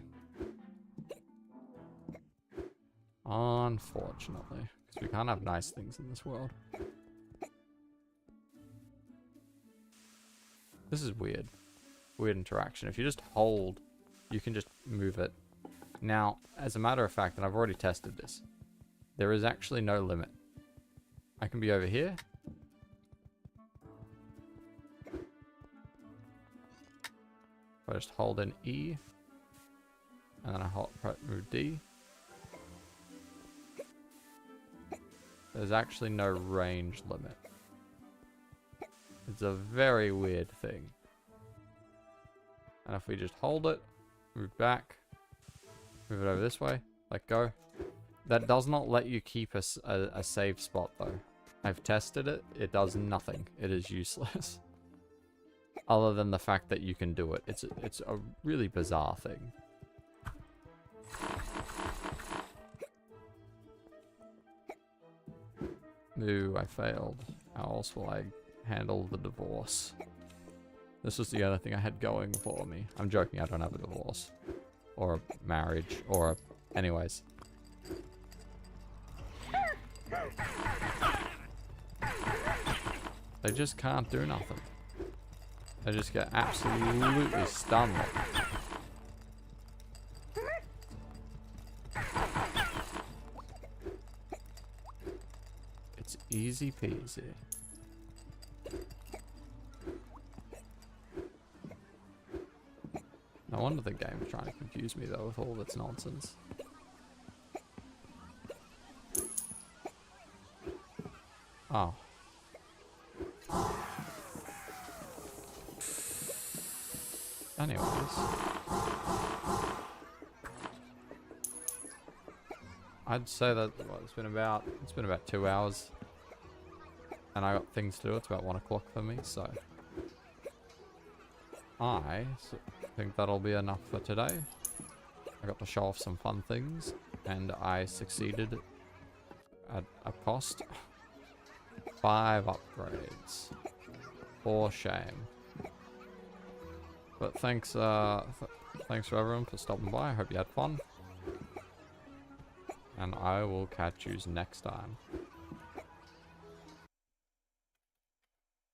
Unfortunately. Because we can't have nice things in this world. This is weird. Weird interaction. If you just hold, you can just move it. Now, as a matter of fact, and I've already tested this, there is actually no limit. I can be over here. If I just hold in E, and then I move D, there's actually no range limit. It's a very weird thing. And if we just hold it, move back, move it over this way, let go. That does not let you keep a save spot though. I've tested it, it does nothing. It is useless. Other than the fact that you can do it. It's a really bizarre thing. Ooh, I failed. How else will I handle the divorce? This was the other thing I had going for me. I'm joking, I don't have a divorce. Or a marriage, or a... Anyways. They just can't do nothing. They just get absolutely stunned. It's easy peasy. No wonder the game's trying to confuse me though with all of its nonsense. Oh. Anyways. I'd say that well, it's been about 2 hours. And I got things to do. It's about 1 o'clock for me, so I think that'll be enough for today. I got to show off some fun things, and I succeeded at a cost. 5 upgrades. For shame. But thanks, thanks for everyone for stopping by. I hope you had fun. And I will catch yous next time.